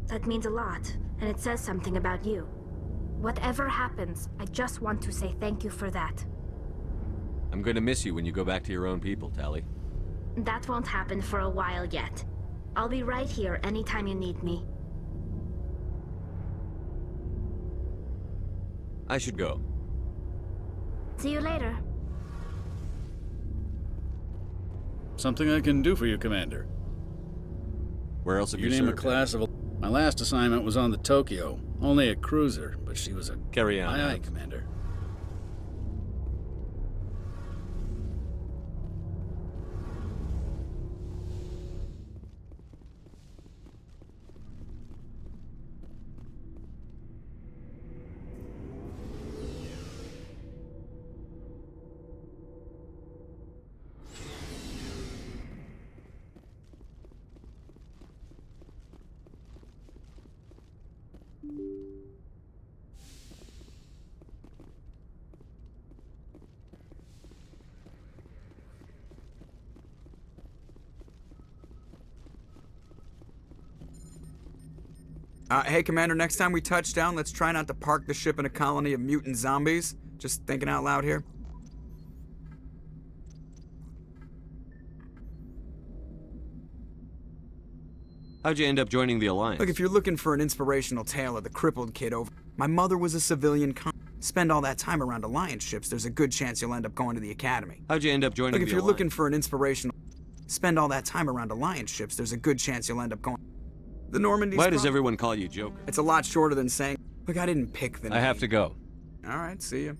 That means a lot, and it says something about you. Whatever happens, I just want to say thank you for that. I'm going to miss you when you go back to your own people, Tally. That won't happen for a while yet. I'll be right here anytime you need me. I should go. See you later. Something I can do for you, Commander. Where else have you name a served? class of... My last assignment was on the Tokyo. Only a cruiser, but she was a... Carry on. Aye, aye, Commander. Hey, Commander, next time we touch down, let's try not to park the ship in a colony of mutant zombies. Just thinking out loud here. How'd you end up joining the Alliance? Look, if you're looking for an inspirational tale of the crippled kid over... My mother was a civilian Spend all that time around Alliance ships, there's a good chance you'll end up going to the Academy. How'd you end up joining the Look, if you're Alliance? looking for an inspirational... Spend all that time around Alliance ships, there's a good chance you'll end up going... The Normandy. Why does everyone call you Joker? It's a lot shorter than saying, look, I didn't pick the name. I have to go. All right, see ya.